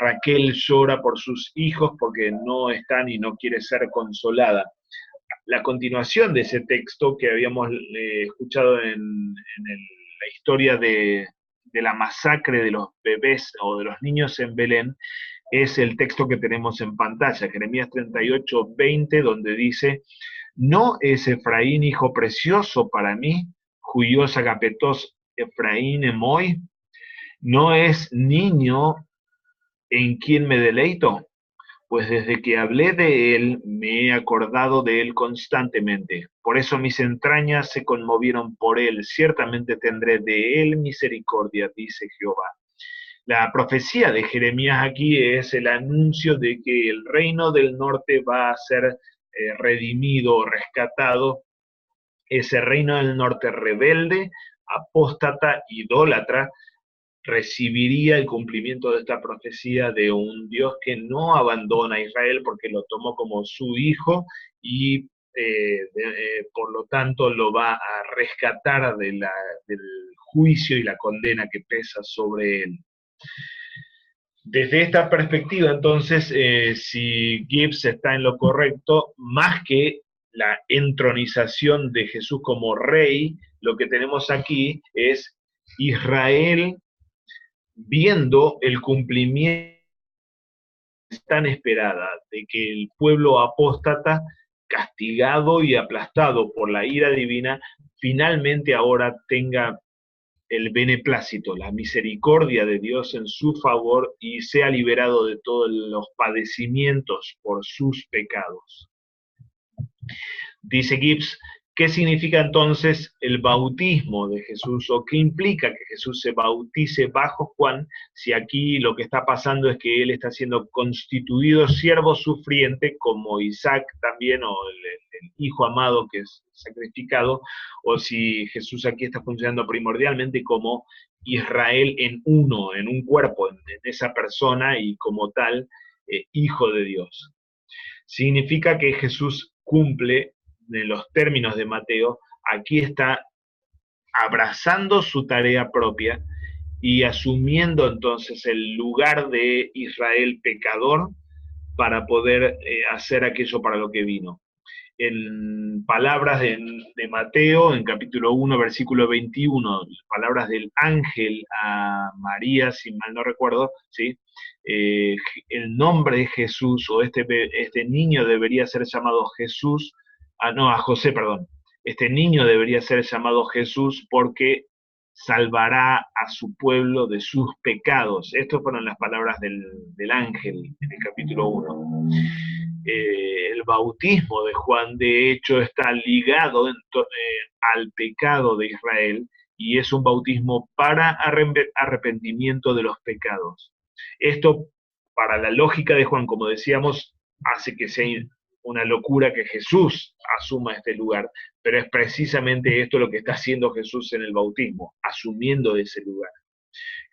A: Raquel llora por sus hijos porque no están y no quiere ser consolada. La continuación de ese texto que habíamos escuchado en la historia de la masacre de los bebés o de los niños en Belén, es el texto que tenemos en pantalla, Jeremías 38, 20, donde dice, ¿no es Efraín hijo precioso para mí, Juyos agapetos Efraín emoy? ¿No es niño en quien me deleito? Pues desde que hablé de él me he acordado de él constantemente. Por eso mis entrañas se conmovieron por él. Ciertamente tendré de él misericordia, dice Jehová. La profecía de Jeremías aquí es el anuncio de que el reino del norte va a ser redimido, rescatado. Ese reino del norte rebelde, apóstata, idólatra, recibiría el cumplimiento de esta profecía de un Dios que no abandona a Israel porque lo tomó como su hijo y por lo tanto lo va a rescatar del juicio y la condena que pesa sobre él. Desde esta perspectiva, entonces, si Gibbs está en lo correcto, más que la entronización de Jesús como rey, lo que tenemos aquí es Israel viendo el cumplimiento tan esperada de que el pueblo apóstata, castigado y aplastado por la ira divina, finalmente ahora tenga el beneplácito, la misericordia de Dios en su favor y sea liberado de todos los padecimientos por sus pecados. Dice Gibbs, ¿qué significa entonces el bautismo de Jesús o qué implica que Jesús se bautice bajo Juan si aquí lo que está pasando es que él está siendo constituido siervo sufriente como Isaac también o el hijo amado que es sacrificado, o si Jesús aquí está funcionando primordialmente como Israel en uno, en un cuerpo, en esa persona y como tal hijo de Dios. Significa que Jesús cumple en los términos de Mateo, aquí está abrazando su tarea propia y asumiendo entonces el lugar de Israel pecador para poder hacer aquello para lo que vino. en palabras de Mateo, en capítulo 1, versículo 21, palabras del ángel a María, si mal no recuerdo, ¿sí? El nombre de Jesús, o este niño debería ser llamado Jesús, a José, perdón. Este niño debería ser llamado Jesús porque salvará a su pueblo de sus pecados. Estas fueron las palabras del ángel en el capítulo 1. El bautismo de Juan, de hecho, está ligado al pecado de Israel y es un bautismo para arrepentimiento de los pecados. Esto, para la lógica de Juan, como decíamos, hace que sea una locura que Jesús asuma este lugar, pero es precisamente esto lo que está haciendo Jesús en el bautismo, asumiendo ese lugar.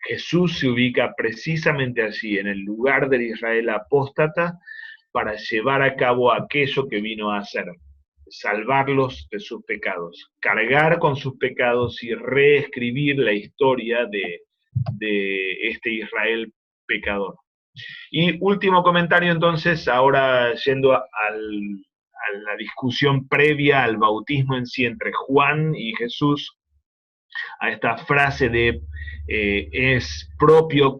A: Jesús se ubica precisamente allí, en el lugar del Israel apóstata, para llevar a cabo aquello que vino a hacer, salvarlos de sus pecados, cargar con sus pecados y reescribir la historia de este Israel pecador. Y último comentario entonces, ahora yendo a la discusión previa al bautismo en sí entre Juan y Jesús, a esta frase de es propio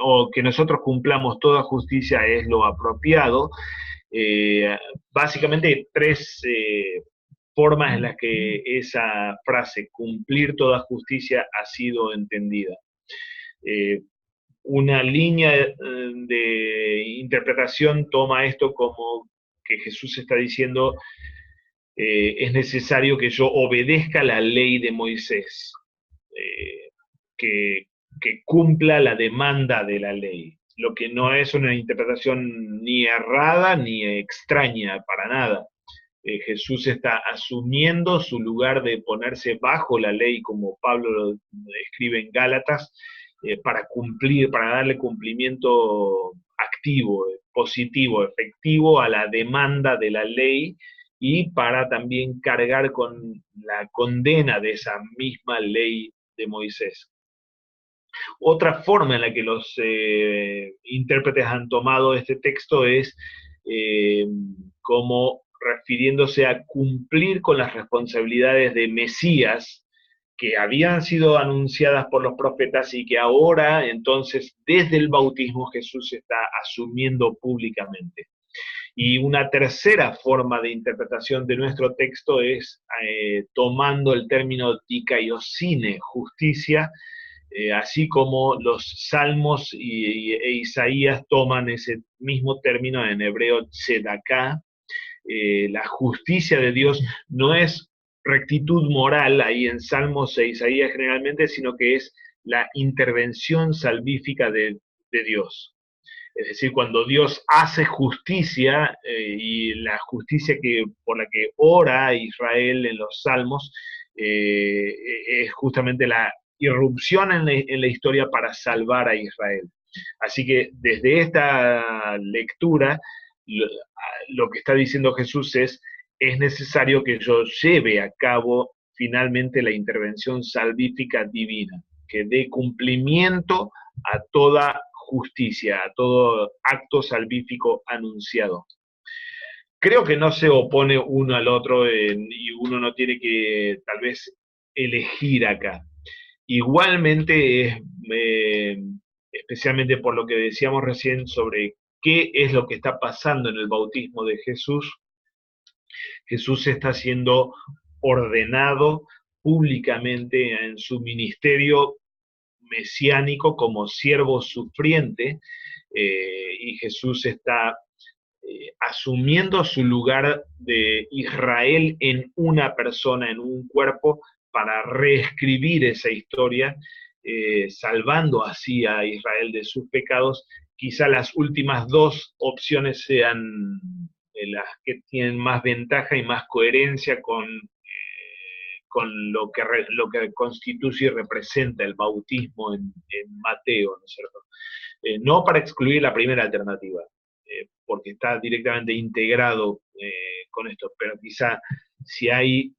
A: o que nosotros cumplamos toda justicia es lo apropiado. Básicamente tres formas en las que esa frase, cumplir toda justicia, ha sido entendida. Una línea de interpretación toma esto como que Jesús está diciendo es necesario que yo obedezca la ley de Moisés, que, que cumpla la demanda de la ley, lo que no es una interpretación ni errada ni extraña para nada. Jesús está asumiendo su lugar de ponerse bajo la ley, como Pablo lo escribe en Gálatas, para cumplir, para darle cumplimiento activo, positivo, efectivo a la demanda de la ley y para también cargar con la condena de esa misma ley de Moisés. Otra forma en la que los intérpretes han tomado este texto es como refiriéndose a cumplir con las responsabilidades de Mesías que habían sido anunciadas por los profetas y que ahora, entonces, desde el bautismo Jesús está asumiendo públicamente. Y una tercera forma de interpretación de nuestro texto es tomando el término dikaiosine, justicia, así como los Salmos e Isaías toman ese mismo término en hebreo tzedaká. La justicia de Dios no es rectitud moral ahí en Salmos e Isaías generalmente, sino que es la intervención salvífica de Dios. Es decir, cuando Dios hace justicia y la justicia por la que ora Israel en los Salmos es justamente la irrupción en la historia para salvar a Israel. Así que desde esta lectura, lo que está diciendo Jesús es necesario que yo lleve a cabo finalmente la intervención salvífica divina, que dé cumplimiento a toda justicia, a todo acto salvífico anunciado. Creo que no se opone uno al otro y uno no tiene que tal vez elegir acá. Igualmente, especialmente por lo que decíamos recién sobre qué es lo que está pasando en el bautismo de Jesús, Jesús está siendo ordenado públicamente en su ministerio mesiánico como siervo sufriente, y Jesús está asumiendo su lugar de Israel en una persona, en un cuerpo, para reescribir esa historia, salvando así a Israel de sus pecados. Quizá las últimas dos opciones sean las que tienen más ventaja y más coherencia con lo que constituye y representa el bautismo en Mateo, ¿no es cierto? No para excluir la primera alternativa, porque está directamente integrado con esto, pero quizá si hay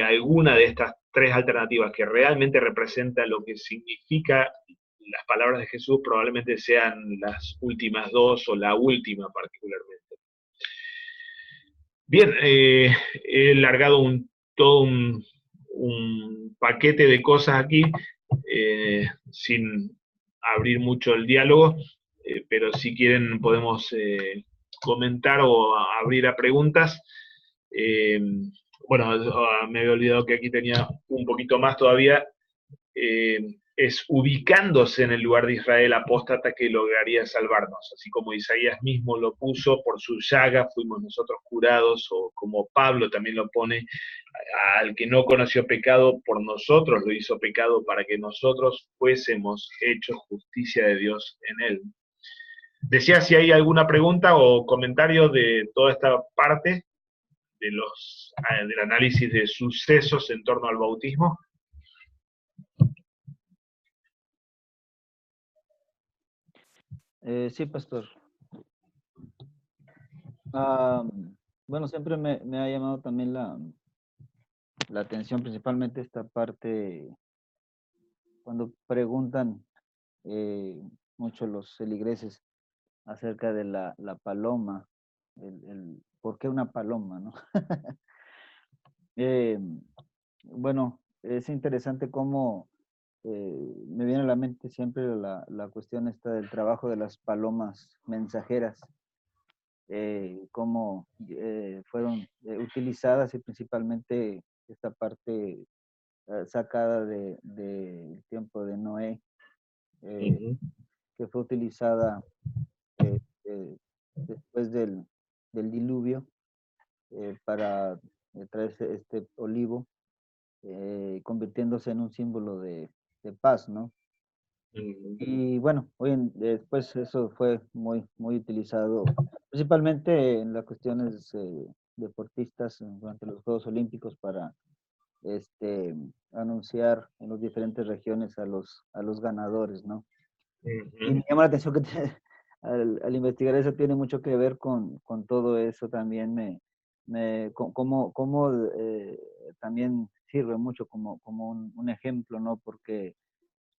A: alguna de estas tres alternativas que realmente representa lo que significa las palabras de Jesús, probablemente sean las últimas dos o la última particularmente. Bien, he largado todo un paquete de cosas aquí, sin abrir mucho el diálogo, pero si quieren podemos comentar o abrir a preguntas. Eh, bueno, me había olvidado que aquí tenía un poquito más todavía. Es ubicándose en el lugar de Israel apóstata que lograría salvarnos, así como Isaías mismo lo puso, por su llaga fuimos nosotros curados, o como Pablo también lo pone, al que no conoció pecado, por nosotros lo hizo pecado para que nosotros fuésemos hechos justicia de Dios en él. Decía si hay alguna pregunta o comentario de toda esta parte del análisis de sucesos en torno al bautismo.
B: Sí, pastor. Bueno, siempre me ha llamado también la atención, principalmente esta parte, cuando preguntan mucho los feligreses acerca de la paloma, ¿por qué una paloma, no? Eh, bueno, es interesante cómo me viene a la mente siempre la cuestión esta del trabajo de las palomas mensajeras, cómo fueron utilizadas, y principalmente esta parte sacada del tiempo de Noé, que fue utilizada eh, eh, después del diluvio, para traer este olivo, convirtiéndose en un símbolo de paz, ¿no? Y bueno, después eso fue muy utilizado, principalmente en las cuestiones deportistas durante los Juegos Olímpicos, para este, anunciar en las diferentes regiones a los ganadores, ¿no? Y me llama la atención que al investigar eso tiene mucho que ver con todo eso también, cómo también sirve mucho como un ejemplo, ¿no? Porque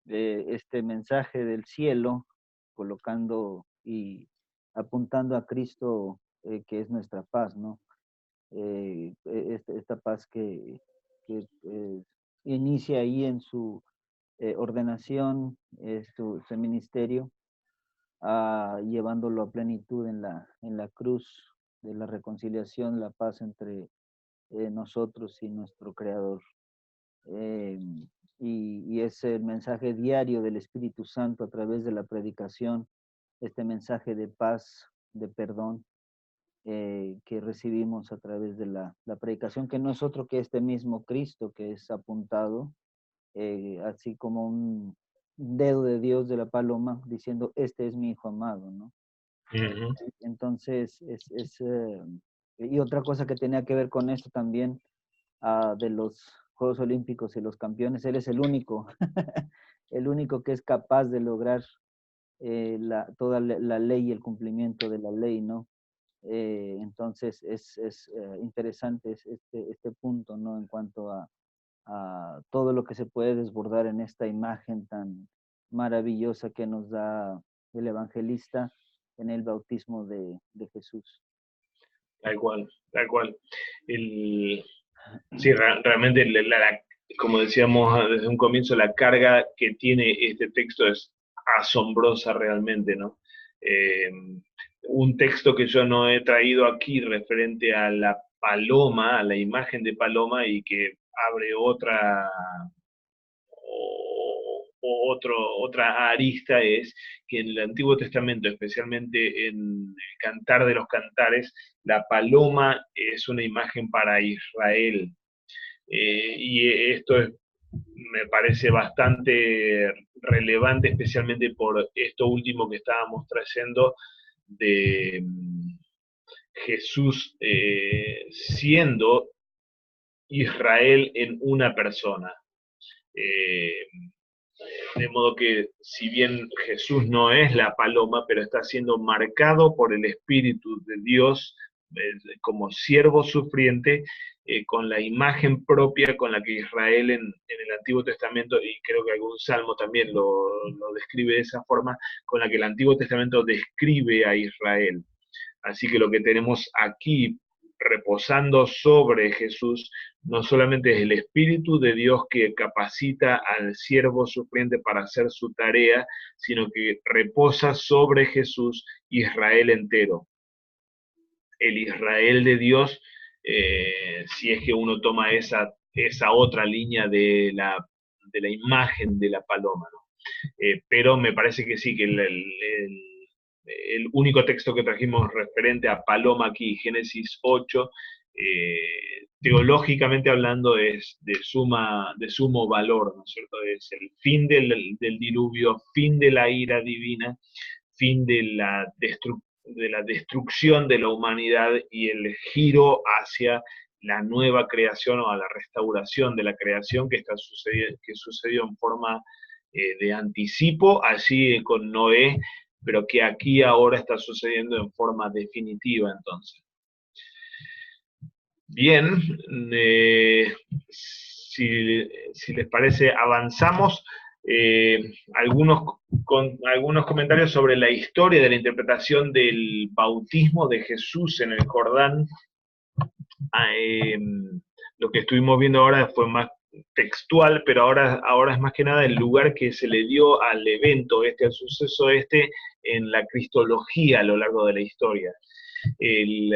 B: este mensaje del cielo, colocando y apuntando a Cristo, que es nuestra paz, ¿no? Esta paz que inicia ahí en su ordenación, su ministerio, llevándolo a plenitud en la cruz de la reconciliación, la paz entre nosotros y nuestro Creador. Eh, y es el mensaje diario del Espíritu Santo a través de la predicación, este mensaje de paz, de perdón, que recibimos a través de la predicación, que no es otro que este mismo Cristo que es apuntado, así como un dedo de Dios de la paloma, diciendo, este es mi Hijo amado, ¿no? Entonces, y otra cosa que tenía que ver con esto también, de los Juegos Olímpicos y los campeones, él es el único, el único que es capaz de lograr toda la ley y el cumplimiento de la ley, ¿no? Entonces, es interesante este punto, ¿no? En cuanto a todo lo que se puede desbordar en esta imagen tan maravillosa que nos da el evangelista en el bautismo de Jesús.
A: Tal cual, tal cual. Sí, realmente, como decíamos desde un comienzo, la carga que tiene este texto es asombrosa realmente, ¿no? Eh, un texto que yo no he traído aquí referente a la paloma, a la imagen de paloma, y que abre otra arista, es que en el Antiguo Testamento, especialmente en el Cantar de los Cantares, la paloma es una imagen para Israel. Y esto me parece bastante relevante, especialmente por esto último que estábamos trayendo de Jesús siendo Israel en una persona. Eh, de modo que, si bien Jesús no es la paloma, pero está siendo marcado por el Espíritu de Dios como siervo sufriente, con la imagen propia con la que Israel en el Antiguo Testamento, y creo que algún salmo también lo describe de esa forma, con la que el Antiguo Testamento describe a Israel. Así que lo que tenemos aquí reposando sobre Jesús, no solamente es el Espíritu de Dios que capacita al siervo sufriente para hacer su tarea, sino que reposa sobre Jesús Israel entero. El Israel de Dios, si es que uno toma esa otra línea de la imagen de la paloma, ¿no? Pero me parece que sí, que el único texto que trajimos referente a paloma aquí, Génesis 8, teológicamente hablando es de sumo valor, ¿no es cierto? Es el fin del diluvio, fin de la ira divina, fin de la destrucción de la humanidad y el giro hacia la nueva creación o a la restauración de la creación que sucedió en forma de anticipo, así con Noé, pero que aquí ahora está sucediendo en forma definitiva entonces. Bien, si les parece, avanzamos. Algunos comentarios sobre la historia de la interpretación del bautismo de Jesús en el Jordán. Lo que estuvimos viendo ahora fue más textual, pero ahora es más que nada el lugar que se le dio al evento, al suceso en la cristología a lo largo de la historia. El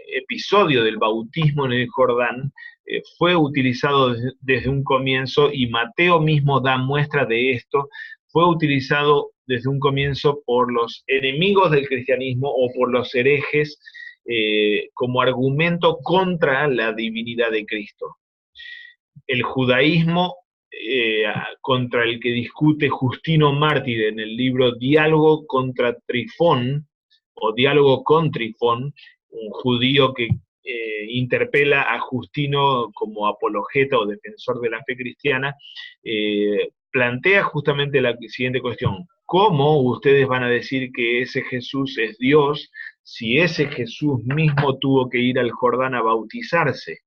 A: episodio del bautismo en el Jordán fue utilizado desde un comienzo, y Mateo mismo da muestra de esto. Fue utilizado desde un comienzo por los enemigos del cristianismo o por los herejes como argumento contra la divinidad de Cristo. El judaísmo, contra el que discute Justino Mártir en el libro Diálogo contra Trifón, o Diálogo con Trifón, un judío que interpela a Justino como apologeta o defensor de la fe cristiana, plantea justamente la siguiente cuestión: ¿cómo ustedes van a decir que ese Jesús es Dios si ese Jesús mismo tuvo que ir al Jordán a bautizarse?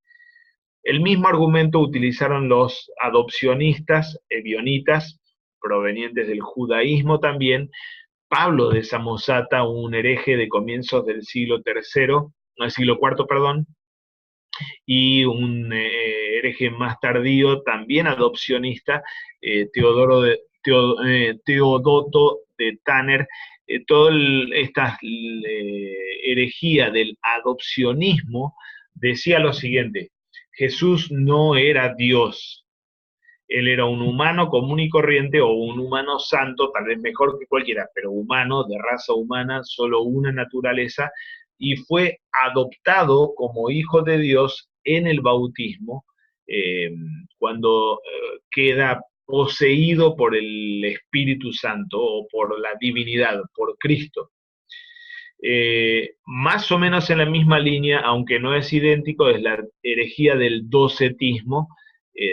A: El mismo argumento utilizaron los adopcionistas ebionitas, provenientes del judaísmo también, Pablo de Samosata, un hereje de comienzos del siglo IV, perdón, y un hereje más tardío, también adopcionista, Teodoto de Tanner. Toda esta herejía del adopcionismo decía lo siguiente: Jesús no era Dios. Él era un humano común y corriente, o un humano santo, tal vez mejor que cualquiera, pero humano, de raza humana, solo una naturaleza, y fue adoptado como hijo de Dios en el bautismo, cuando queda poseído por el Espíritu Santo, o por la divinidad, por Cristo. Más o menos en la misma línea, aunque no es idéntico, es la herejía del docetismo.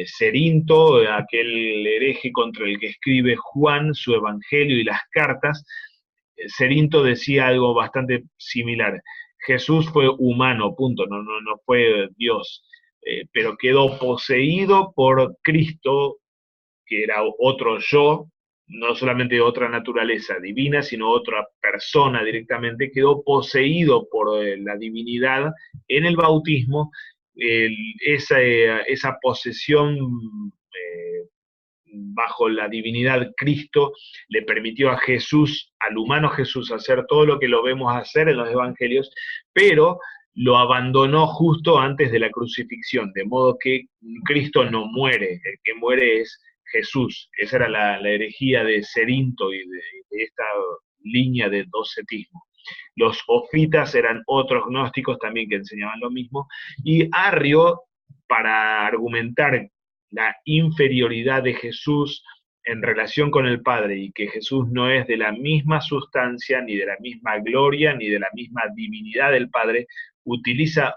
A: Cerinto, aquel hereje contra el que escribe Juan su evangelio y las cartas, Cerinto decía algo bastante similar: Jesús fue humano, punto, no fue Dios, pero quedó poseído por Cristo, que era otro yo, no solamente otra naturaleza divina, sino otra persona directamente. Quedó poseído por la divinidad en el bautismo. Esa posesión bajo la divinidad Cristo le permitió a Jesús, al humano Jesús, hacer todo lo que lo vemos hacer en los evangelios, pero lo abandonó justo antes de la crucifixión, de modo que Cristo no muere, el que muere es Jesús. Esa era la herejía de Cerinto y de esta línea de docetismo. Los ofitas eran otros gnósticos también que enseñaban lo mismo, y Arrio, para argumentar la inferioridad de Jesús en relación con el Padre, y que Jesús no es de la misma sustancia, ni de la misma gloria, ni de la misma divinidad del Padre, utiliza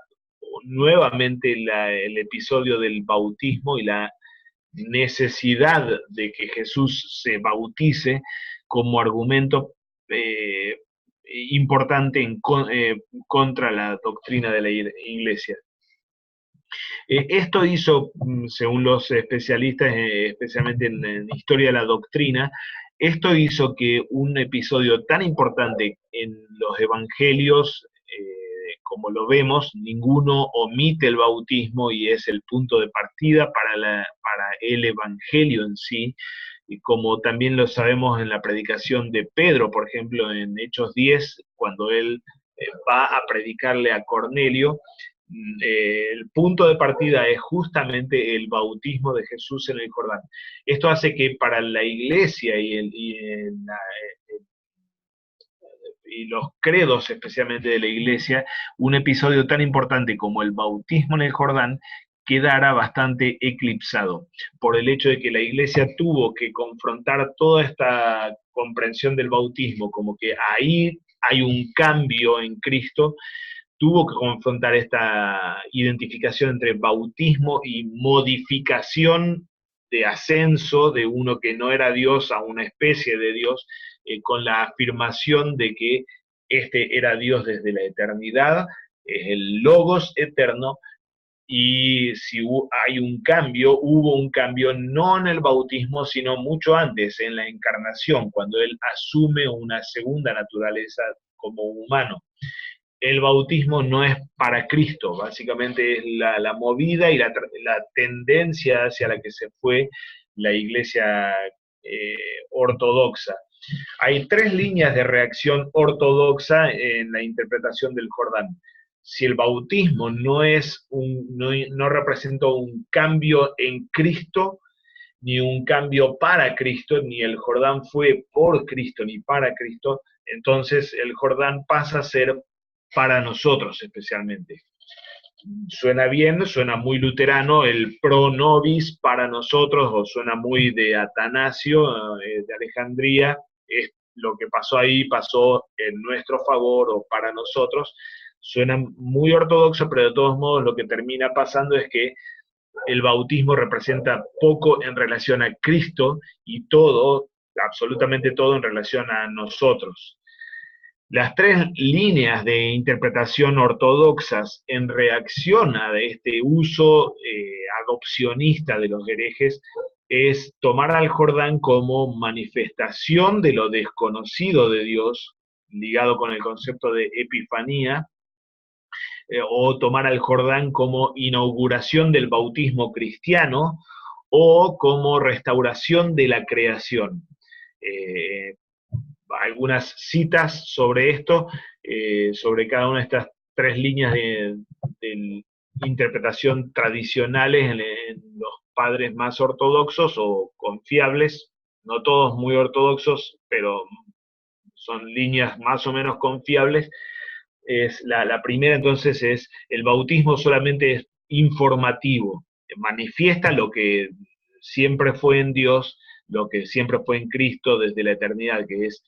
A: nuevamente el episodio del bautismo y la necesidad de que Jesús se bautice como argumento importante contra la doctrina de la Iglesia. Esto hizo, según los especialistas, especialmente en historia de la doctrina, esto hizo que un episodio tan importante en los evangelios, como lo vemos, ninguno omite el bautismo y es el punto de partida para el Evangelio en sí, y como también lo sabemos en la predicación de Pedro, por ejemplo, en Hechos 10, cuando él va a predicarle a Cornelio, el punto de partida es justamente el bautismo de Jesús en el Jordán. Esto hace que para la iglesia y los credos especialmente de la iglesia, un episodio tan importante como el bautismo en el Jordán quedara bastante eclipsado por el hecho de que la iglesia tuvo que confrontar toda esta comprensión del bautismo, como que ahí hay un cambio en Cristo, tuvo que confrontar esta identificación entre bautismo y modificación de ascenso de uno que no era Dios a una especie de Dios, con la afirmación de que este era Dios desde la eternidad, es el Logos eterno, y si hay un cambio, hubo un cambio no en el bautismo, sino mucho antes, en la encarnación, cuando Él asume una segunda naturaleza como humano. El bautismo no es para Cristo, básicamente es la movida y la tendencia hacia la que se fue la iglesia ortodoxa. Hay tres líneas de reacción ortodoxa en la interpretación del Jordán. Si el bautismo no representa un cambio en Cristo, ni un cambio para Cristo, ni el Jordán fue por Cristo, ni para Cristo, entonces el Jordán pasa a ser para nosotros especialmente. Suena bien, suena muy luterano, el pro nobis para nosotros, o suena muy de Atanasio, de Alejandría, es lo que pasó ahí, pasó en nuestro favor o para nosotros. Suena muy ortodoxo, pero de todos modos lo que termina pasando es que el bautismo representa poco en relación a Cristo y todo, absolutamente todo en relación a nosotros. Las tres líneas de interpretación ortodoxas en reacción a este uso adopcionista de los herejes es tomar al Jordán como manifestación de lo desconocido de Dios, ligado con el concepto de epifanía, o tomar al Jordán como inauguración del bautismo cristiano o como restauración de la creación. Algunas citas sobre esto, sobre cada una de estas tres líneas de interpretación tradicionales en los padres más ortodoxos o confiables, no todos muy ortodoxos, pero son líneas más o menos confiables. La primera entonces es, el bautismo solamente es informativo, manifiesta lo que siempre fue en Dios, lo que siempre fue en Cristo desde la eternidad, que es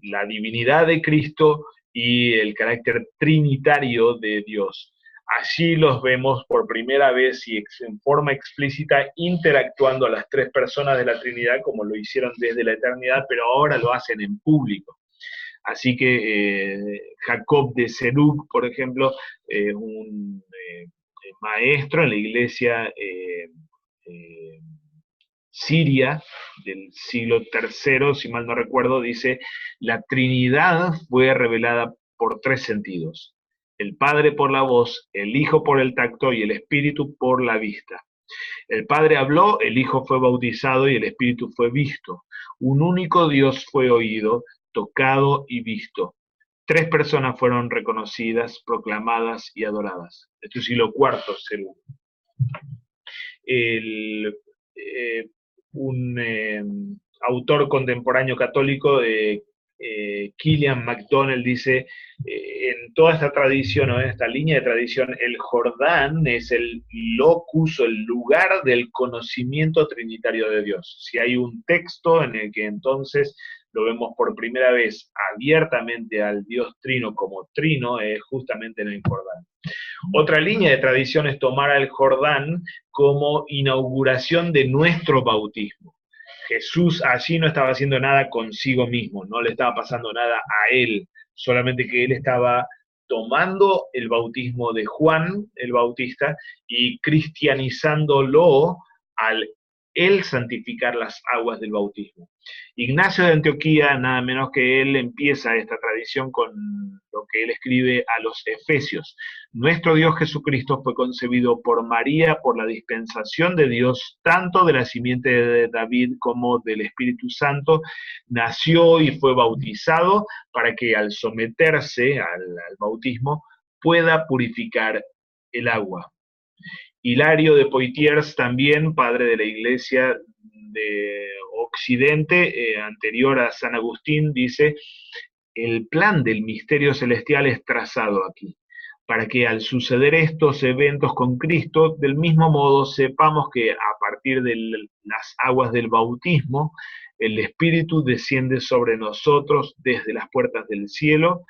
A: la divinidad de Cristo y el carácter trinitario de Dios. Allí los vemos por primera vez y en forma explícita interactuando a las tres personas de la Trinidad como lo hicieron desde la eternidad, pero ahora lo hacen en público. Así que Jacob de Serug, por ejemplo, un maestro en la iglesia siria del siglo III, si mal no recuerdo, dice, la Trinidad fue revelada por tres sentidos. El Padre por la voz, el Hijo por el tacto y el Espíritu por la vista. El Padre habló, el Hijo fue bautizado y el Espíritu fue visto. Un único Dios fue oído, tocado y visto. Tres personas fueron reconocidas, proclamadas y adoradas. Esto es siglo IV, según. Un autor contemporáneo católico, Killian MacDonald, dice, en toda esta tradición, o en esta línea de tradición, el Jordán es el locus, o el lugar del conocimiento trinitario de Dios. Si hay un texto en el que entonces lo vemos por primera vez abiertamente al Dios Trino como Trino, es justamente en el Jordán. Otra línea de tradición es tomar al Jordán como inauguración de nuestro bautismo. Jesús allí no estaba haciendo nada consigo mismo, no le estaba pasando nada a él, solamente que él estaba tomando el bautismo de Juan el Bautista y cristianizándolo al Él santificar las aguas del bautismo. Ignacio de Antioquía, nada menos que él, empieza esta tradición con lo que él escribe a los Efesios. Nuestro Dios Jesucristo fue concebido por María por la dispensación de Dios, tanto de la simiente de David como del Espíritu Santo, nació y fue bautizado para que al someterse al bautismo pueda purificar el agua. Hilario de Poitiers, también padre de la Iglesia de Occidente, anterior a San Agustín, dice: el plan del misterio celestial es trazado aquí, para que al suceder estos eventos con Cristo, del mismo modo sepamos que a partir de las aguas del bautismo, el Espíritu desciende sobre nosotros desde las puertas del cielo,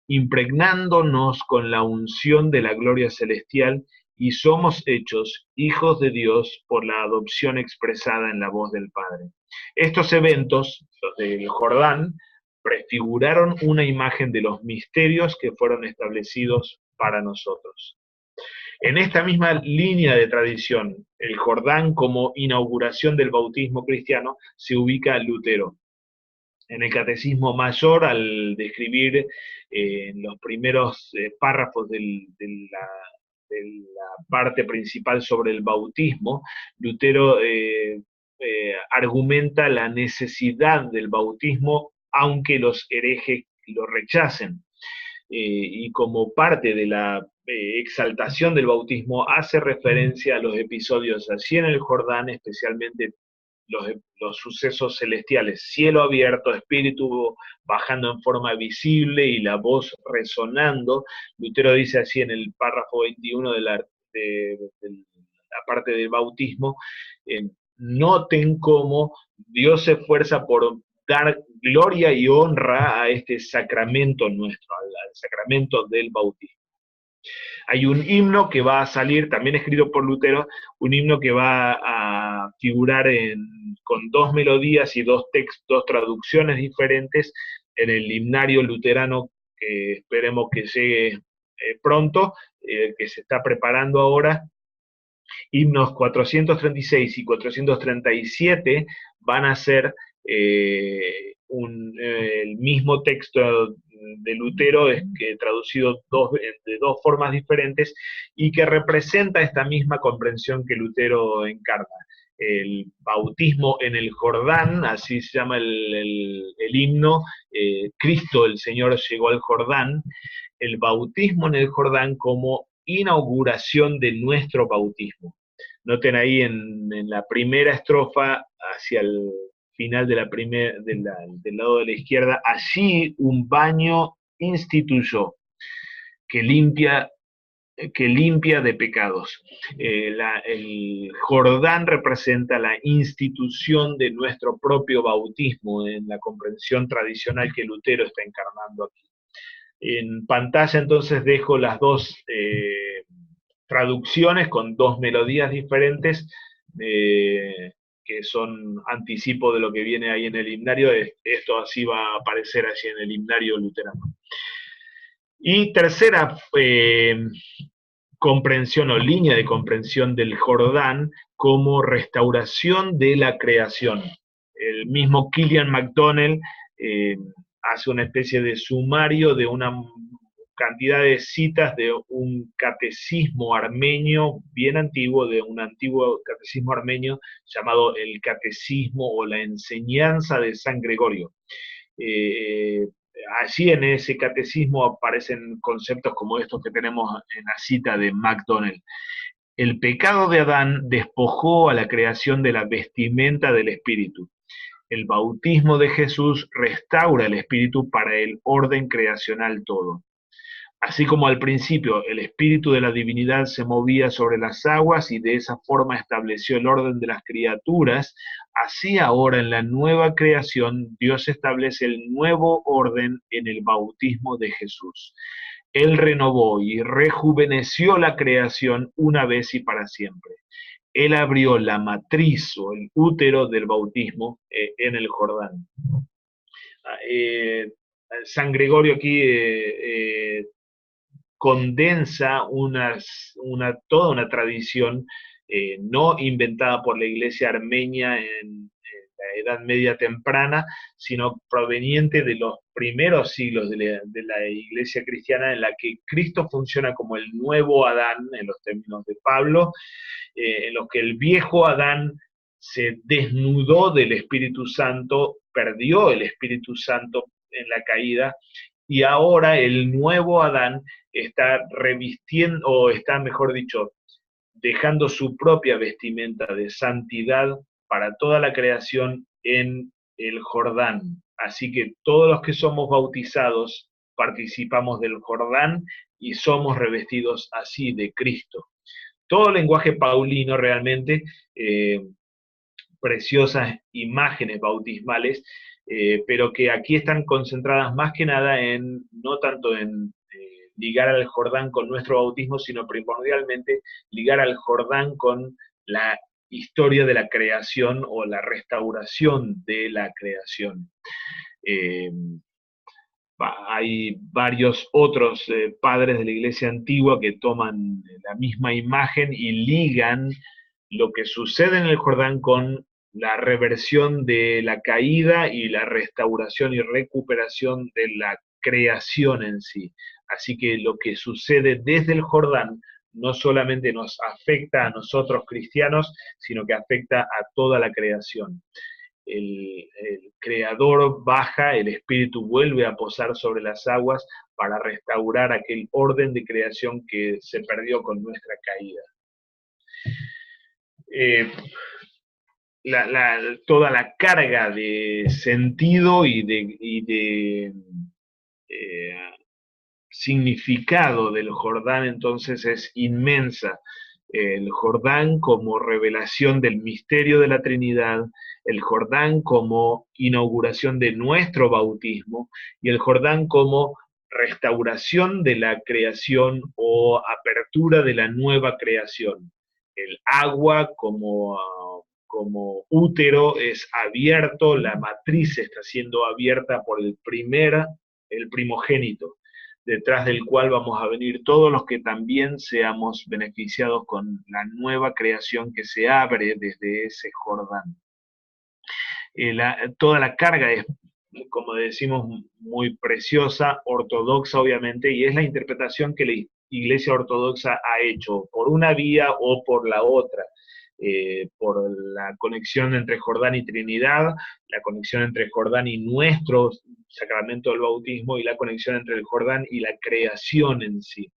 A: impregnándonos con la unción de la gloria celestial, y somos hechos hijos de Dios por la adopción expresada en la voz del Padre. Estos eventos, los del Jordán, prefiguraron una imagen de los misterios que fueron establecidos para nosotros. En esta misma línea de tradición, el Jordán como inauguración del bautismo cristiano, se ubica Lutero. En el Catecismo Mayor, al describir los primeros párrafos de la parte principal sobre el bautismo, Lutero argumenta la necesidad del bautismo, aunque los herejes lo rechacen. Y como parte de la exaltación del bautismo, hace referencia a los episodios allí en el Jordán, especialmente los sucesos celestiales, cielo abierto, espíritu bajando en forma visible y la voz resonando. Lutero dice así en el párrafo 21 de la parte del bautismo: noten cómo Dios se esfuerza por dar gloria y honra a este sacramento nuestro, al sacramento del bautismo. Hay un himno que va a salir, también escrito por Lutero, un himno que va a figurar con dos melodías y dos traducciones diferentes en el himnario luterano, que esperemos que llegue pronto, que se está preparando ahora. Himnos 436 y 437 van a ser el mismo texto de Lutero, que traducido de dos formas diferentes, y que representa esta misma comprensión que Lutero encarna. El bautismo en el Jordán, así se llama el himno, Cristo el Señor llegó al Jordán, el bautismo en el Jordán como inauguración de nuestro bautismo. Noten ahí en la primera estrofa, hacia el final de del lado de la izquierda, allí un baño instituyó que limpia de pecados. El Jordán representa la institución de nuestro propio bautismo en la comprensión tradicional que Lutero está encarnando aquí. En pantalla entonces dejo las dos traducciones con dos melodías diferentes, que son anticipo de lo que viene ahí en el himnario. Esto así va a aparecer allí en el himnario luterano. Y tercera comprensión o línea de comprensión del Jordán como restauración de la creación. El mismo Kilian MacDonald hace una especie de sumario de una cantidad de citas de un catecismo armenio bien antiguo, de un antiguo catecismo armenio llamado el Catecismo o la Enseñanza de San Gregorio. Allí en ese catecismo aparecen conceptos como estos que tenemos en la cita de MacDonald. El pecado de Adán despojó a la creación de la vestimenta del espíritu. El bautismo de Jesús restaura el espíritu para el orden creacional todo. Así como al principio el espíritu de la divinidad se movía sobre las aguas y de esa forma estableció el orden de las criaturas, así ahora en la nueva creación Dios establece el nuevo orden en el bautismo de Jesús. Él renovó y rejuveneció la creación una vez y para siempre. Él abrió la matriz o el útero del bautismo en el Jordán. San Gregorio aquí condensa toda una tradición no inventada por la iglesia armenia en la Edad Media temprana, sino proveniente de los primeros siglos de la iglesia cristiana, en la que Cristo funciona como el nuevo Adán, en los términos de Pablo, en los que el viejo Adán se desnudó del Espíritu Santo, perdió el Espíritu Santo en la caída, y ahora el nuevo Adán está revistiendo, o está, mejor dicho, dejando su propia vestimenta de santidad para toda la creación en el Jordán. Así que todos los que somos bautizados participamos del Jordán y somos revestidos así de Cristo. Todo lenguaje paulino realmente, preciosas imágenes bautismales, pero que aquí están concentradas más que nada en, no tanto en ligar al Jordán con nuestro bautismo, sino primordialmente ligar al Jordán con la historia de la creación o la restauración de la creación. Eh, Hay varios otros padres de la iglesia antigua que toman la misma imagen y ligan lo que sucede en el Jordán con la reversión de la caída y la restauración y recuperación de la creación en sí. Así que lo que sucede desde el Jordán no solamente nos afecta a nosotros cristianos, sino que afecta a toda la creación. El creador baja, el espíritu vuelve a posar sobre las aguas para restaurar aquel orden de creación que se perdió con nuestra caída. Toda la carga de sentido y de significado del Jordán entonces es inmensa. El Jordán como revelación del misterio de la Trinidad, el Jordán como inauguración de nuestro bautismo y el Jordán como restauración de la creación o apertura de la nueva creación. El agua como útero es abierto, la matriz está siendo abierta por el primogénito, detrás del cual vamos a venir todos los que también seamos beneficiados con la nueva creación que se abre desde ese Jordán. Toda la carga es, como decimos, muy preciosa, ortodoxa obviamente, y es la interpretación que la Iglesia Ortodoxa ha hecho por una vía o por la otra. Por la conexión entre Jordán y Trinidad, la conexión entre Jordán y nuestro sacramento del bautismo y la conexión entre el Jordán y la creación en sí.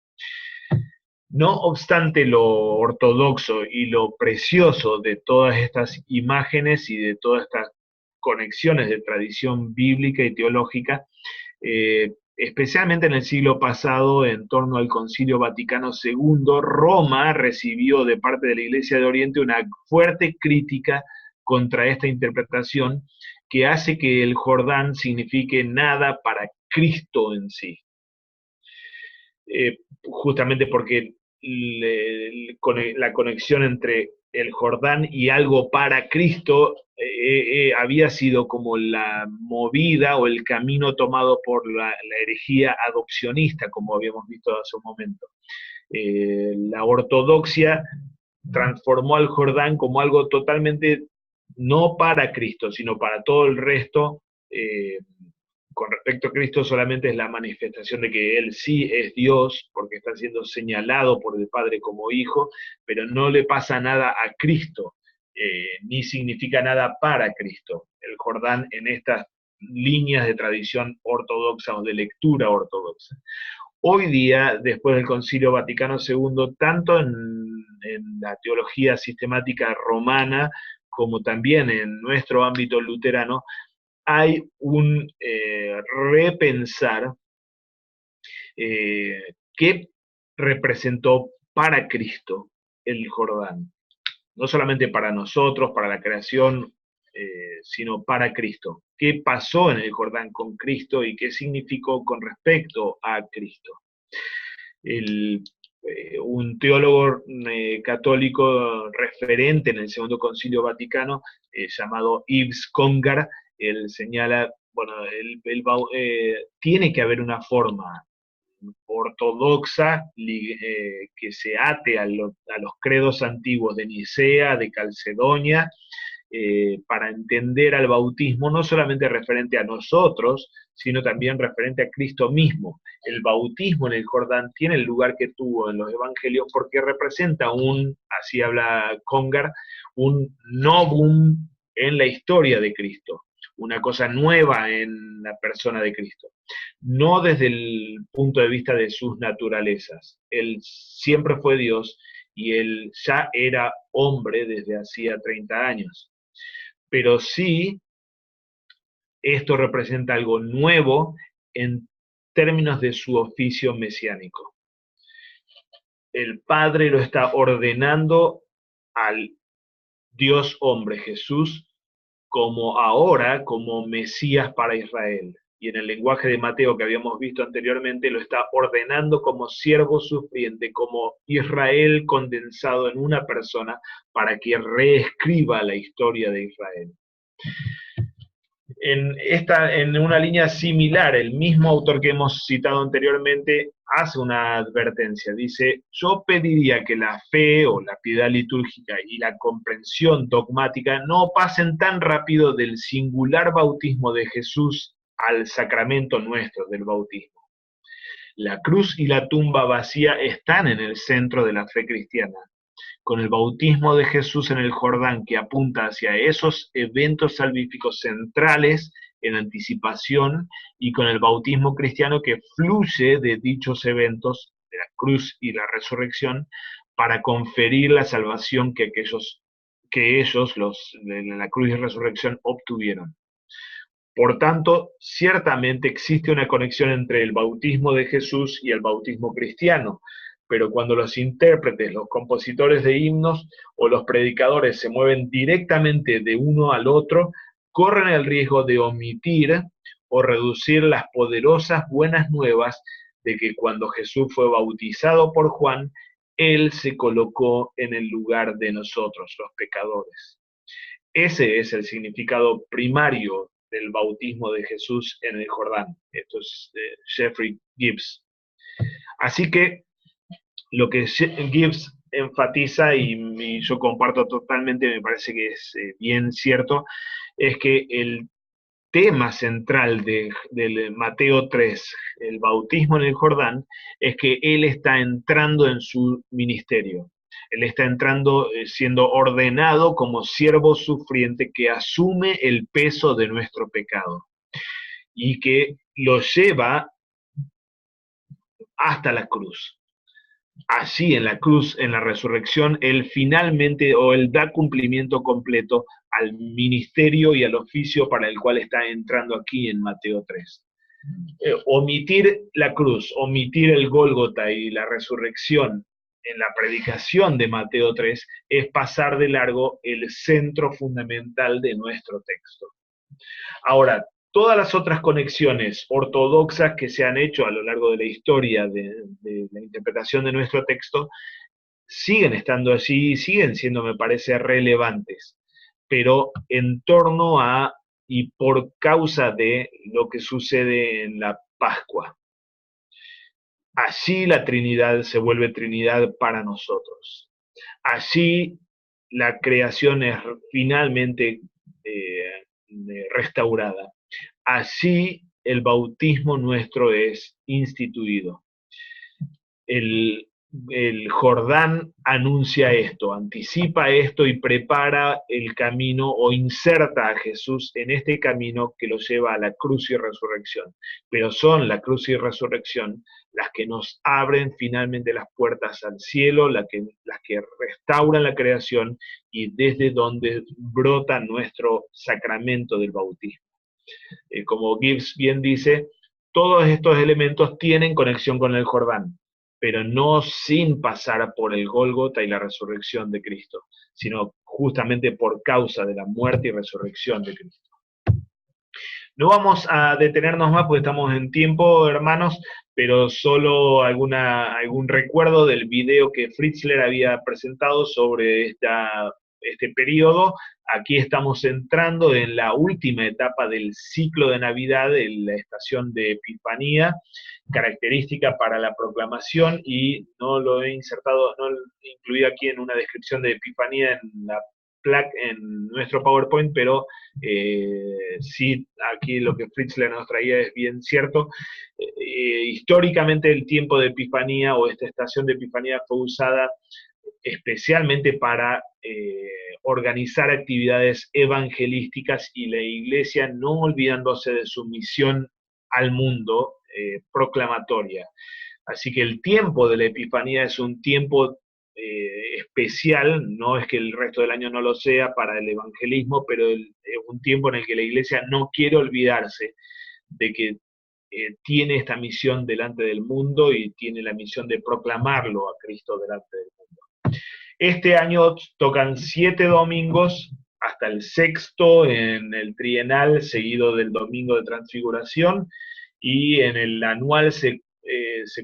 A: No obstante lo ortodoxo y lo precioso de todas estas imágenes y de todas estas conexiones de tradición bíblica y teológica, especialmente en el siglo pasado, en torno al Concilio Vaticano II, Roma recibió de parte de la Iglesia de Oriente una fuerte crítica contra esta interpretación que hace que el Jordán signifique nada para Cristo en sí. Justamente porque la conexión entre el Jordán y algo para Cristo había sido como la movida o el camino tomado por la herejía adopcionista, como habíamos visto hace un momento. La ortodoxia transformó al Jordán como algo totalmente no para Cristo, sino para todo el resto. Con respecto a Cristo solamente es la manifestación de que Él sí es Dios, porque está siendo señalado por el Padre como hijo, pero no le pasa nada a Cristo, ni significa nada para Cristo. El Jordán en estas líneas de tradición ortodoxa o de lectura ortodoxa. Hoy día, después del Concilio Vaticano II, tanto en la teología sistemática romana como también en nuestro ámbito luterano, hay un repensar qué representó para Cristo el Jordán. No solamente para nosotros, para la creación, sino para Cristo. ¿Qué pasó en el Jordán con Cristo y qué significó con respecto a Cristo? Un teólogo católico referente en el Segundo Concilio Vaticano, llamado Yves Congar, él señala, bueno, tiene que haber una forma ortodoxa que se ate a los credos antiguos de Nicea, de Calcedonia, para entender al bautismo, no solamente referente a nosotros, sino también referente a Cristo mismo. El bautismo en el Jordán tiene el lugar que tuvo en los evangelios porque representa así habla Congar, un novum en la historia de Cristo, una cosa nueva en la persona de Cristo. No desde el punto de vista de sus naturalezas. Él siempre fue Dios y él ya era hombre desde hacía 30 años. Pero sí, esto representa algo nuevo en términos de su oficio mesiánico. El Padre lo está ordenando al Dios hombre Jesús como Mesías para Israel. Y en el lenguaje de Mateo que habíamos visto anteriormente, lo está ordenando como siervo sufriente, como Israel condensado en una persona para que reescriba la historia de Israel. En una línea similar, el mismo autor que hemos citado anteriormente hace una advertencia. Dice, yo pediría que la fe o la piedad litúrgica y la comprensión dogmática no pasen tan rápido del singular bautismo de Jesús al sacramento nuestro del bautismo. La cruz y la tumba vacía están en el centro de la fe cristiana. Con el bautismo de Jesús en el Jordán que apunta hacia esos eventos salvíficos centrales en anticipación y con el bautismo cristiano que fluye de dichos eventos, de la cruz y la resurrección, para conferir la salvación que ellos, los de la cruz y resurrección, obtuvieron. Por tanto, ciertamente existe una conexión entre el bautismo de Jesús y el bautismo cristiano, pero cuando los intérpretes, los compositores de himnos o los predicadores se mueven directamente de uno al otro, corren el riesgo de omitir o reducir las poderosas buenas nuevas de que cuando Jesús fue bautizado por Juan, él se colocó en el lugar de nosotros, los pecadores. Ese es el significado primario del bautismo de Jesús en el Jordán. Esto es Jeffrey Gibbs. Así que lo que Gibbs enfatiza, y yo comparto totalmente, me parece que es bien cierto, es que el tema central del Mateo 3, el bautismo en el Jordán, es que él está entrando en su ministerio. Él está entrando, siendo ordenado como siervo sufriente que asume el peso de nuestro pecado y que lo lleva hasta la cruz. Allí en la cruz, en la resurrección, él finalmente, o él da cumplimiento completo al ministerio y al oficio para el cual está entrando aquí en Mateo 3. Omitir la cruz, omitir el Gólgota y la resurrección en la predicación de Mateo 3 es pasar de largo el centro fundamental de nuestro texto. Ahora, todas las otras conexiones ortodoxas que se han hecho a lo largo de la historia de la interpretación de nuestro texto siguen estando allí y siguen siendo, me parece, relevantes, pero en torno a y por causa de lo que sucede en la Pascua. Allí la Trinidad se vuelve Trinidad para nosotros. Allí la creación es finalmente restaurada. Allí el bautismo nuestro es instituido. El Jordán anuncia esto, anticipa esto y prepara el camino o inserta a Jesús en este camino que lo lleva a la cruz y resurrección. Pero son la cruz y resurrección las que nos abren finalmente las puertas al cielo, las que restauran la creación y desde donde brota nuestro sacramento del bautismo. Como Gibbs bien dice, todos estos elementos tienen conexión con el Jordán, pero no sin pasar por el Gólgota y la resurrección de Cristo, sino justamente por causa de la muerte y resurrección de Cristo. No vamos a detenernos más porque estamos en tiempo, hermanos, pero solo algún recuerdo del video que Fritzler había presentado sobre esta este periodo. Aquí estamos entrando en la última etapa del ciclo de Navidad, en la estación de Epifanía, característica para la proclamación, y no lo he insertado, no lo he incluido aquí en una descripción de Epifanía en nuestro PowerPoint, pero sí, aquí lo que Fritzler nos traía es bien cierto. Históricamente el tiempo de Epifanía o esta estación de Epifanía fue usada especialmente para organizar actividades evangelísticas, y la iglesia, no olvidándose de su misión al mundo proclamatoria. Así que el tiempo de la Epifanía es un tiempo especial, no es que el resto del año no lo sea para el evangelismo, pero es un tiempo en el que la iglesia no quiere olvidarse de que tiene esta misión delante del mundo, y tiene la misión de proclamarlo a Cristo delante del mundo. Este año tocan 7 domingos, hasta el sexto en el trienal, seguido del domingo de Transfiguración, y en el anual se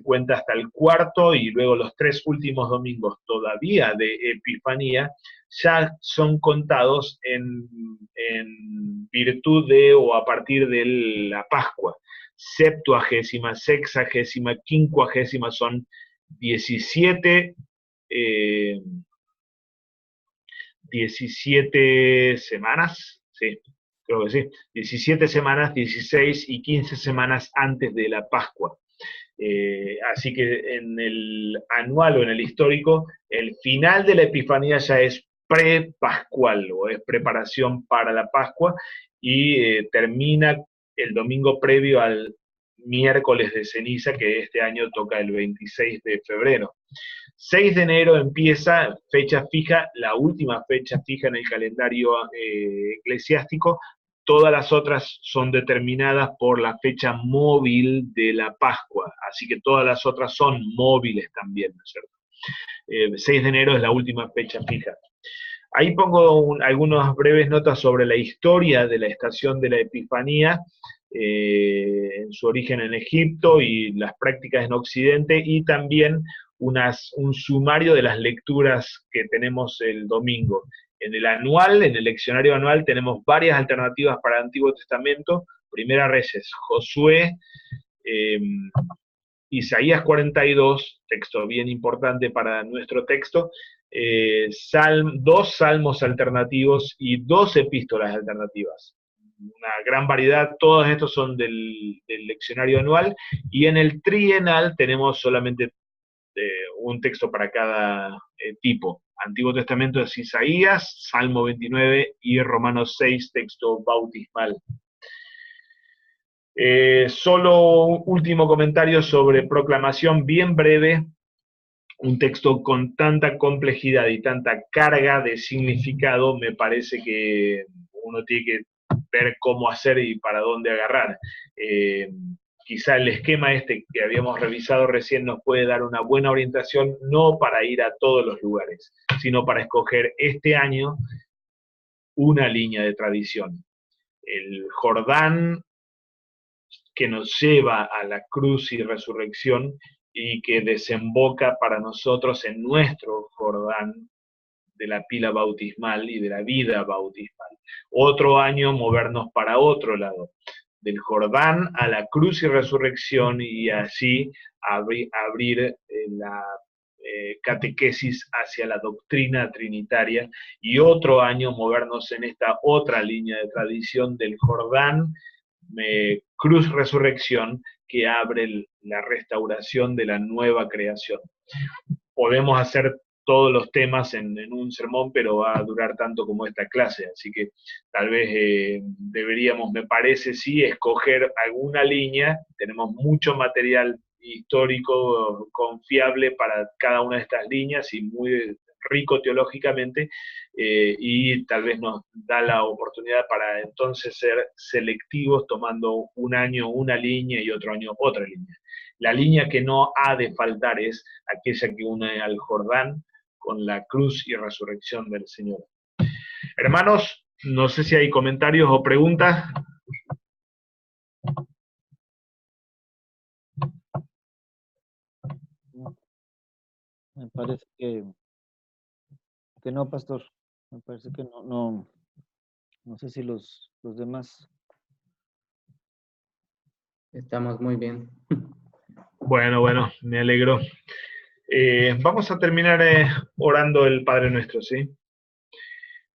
A: cuenta hasta el cuarto, y luego los 3 últimos domingos todavía de Epifanía ya son contados en virtud de o a partir de la Pascua. Septuagésima, sexagésima, quincuagésima son 17 17 semanas, sí, creo que sí, 17 semanas, 16 y 15 semanas antes de la Pascua. Así que en el anual o en el histórico, el final de la Epifanía ya es pre-pascual, o es preparación para la Pascua, y termina el domingo previo al miércoles de ceniza, que este año toca el 26 de febrero. 6 de enero empieza, fecha fija, la última fecha fija en el calendario eclesiástico. Todas las otras son determinadas por la fecha móvil de la Pascua, así que todas las otras son móviles también, ¿no es cierto? 6 de enero es la última fecha fija. Ahí pongo algunas breves notas sobre la historia de la estación de la Epifanía, en su origen en Egipto y las prácticas en Occidente, y también un sumario de las lecturas que tenemos el domingo. En el anual, en el leccionario anual, tenemos varias alternativas para el Antiguo Testamento. Primera Reyes, Josué, eh, Isaías 42, texto bien importante para nuestro texto, 2 salmos alternativos y 2 epístolas alternativas. Una gran variedad, todos estos son del leccionario anual, y en el trienal tenemos solamente un texto para cada tipo. Antiguo Testamento es Isaías, Salmo 29 y Romanos 6, texto bautismal. Solo un último comentario sobre proclamación, bien breve. Un texto con tanta complejidad y tanta carga de significado, me parece que uno tiene que ver cómo hacer y para dónde agarrar. Quizá el esquema este que habíamos revisado recién nos puede dar una buena orientación, no para ir a todos los lugares, sino para escoger este año una línea de tradición. El Jordán, que nos lleva a la cruz y resurrección, y que desemboca para nosotros en nuestro Jordán de la pila bautismal y de la vida bautismal. Otro año movernos para otro lado, del Jordán a la cruz y resurrección, y así abrir la catequesis hacia la doctrina trinitaria, y otro año movernos en esta otra línea de tradición del Jordán, cruz resurrección, que abre la restauración de la nueva creación. Podemos hacer todos los temas en un sermón, pero va a durar tanto como esta clase, así que tal vez deberíamos, me parece, sí, escoger alguna línea. Tenemos mucho material histórico confiable para cada una de estas líneas, y muy rico teológicamente, y tal vez nos da la oportunidad para entonces ser selectivos, tomando un año una línea y otro año otra línea. La línea que no ha de faltar es aquella que une al Jordán con la cruz y resurrección del Señor. Hermanos, no sé si hay comentarios o preguntas.
B: Me parece que no, pastor. Me parece que no sé si los demás.
C: Estamos muy bien.
A: Bueno, me alegro. Vamos a terminar orando el Padre Nuestro, ¿sí?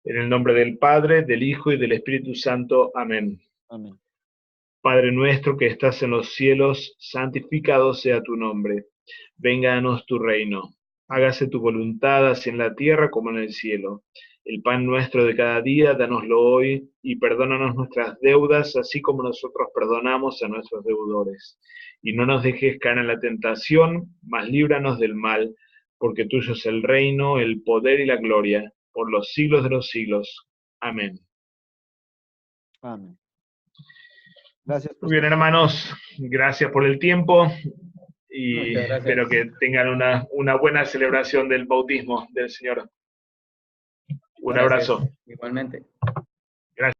A: En el nombre del Padre, del Hijo y del Espíritu Santo. Amén.
B: Amén.
A: Padre nuestro que estás en los cielos, santificado sea tu nombre. Vénganos tu reino. Hágase tu voluntad, así en la tierra como en el cielo. El pan nuestro de cada día, danoslo hoy, y perdónanos nuestras deudas, así como nosotros perdonamos a nuestros deudores. Y no nos dejes caer en la tentación, mas líbranos del mal, porque tuyo es el reino, el poder y la gloria, por los siglos de los siglos. Amén.
B: Amén. Gracias,
A: Muy bien,
B: pastor.
A: hermanos, gracias por el tiempo y
C: Muchas
A: espero
C: gracias.
A: que tengan una buena celebración del bautismo del Señor. Un
C: Gracias.
A: abrazo.
C: Igualmente.
A: Gracias.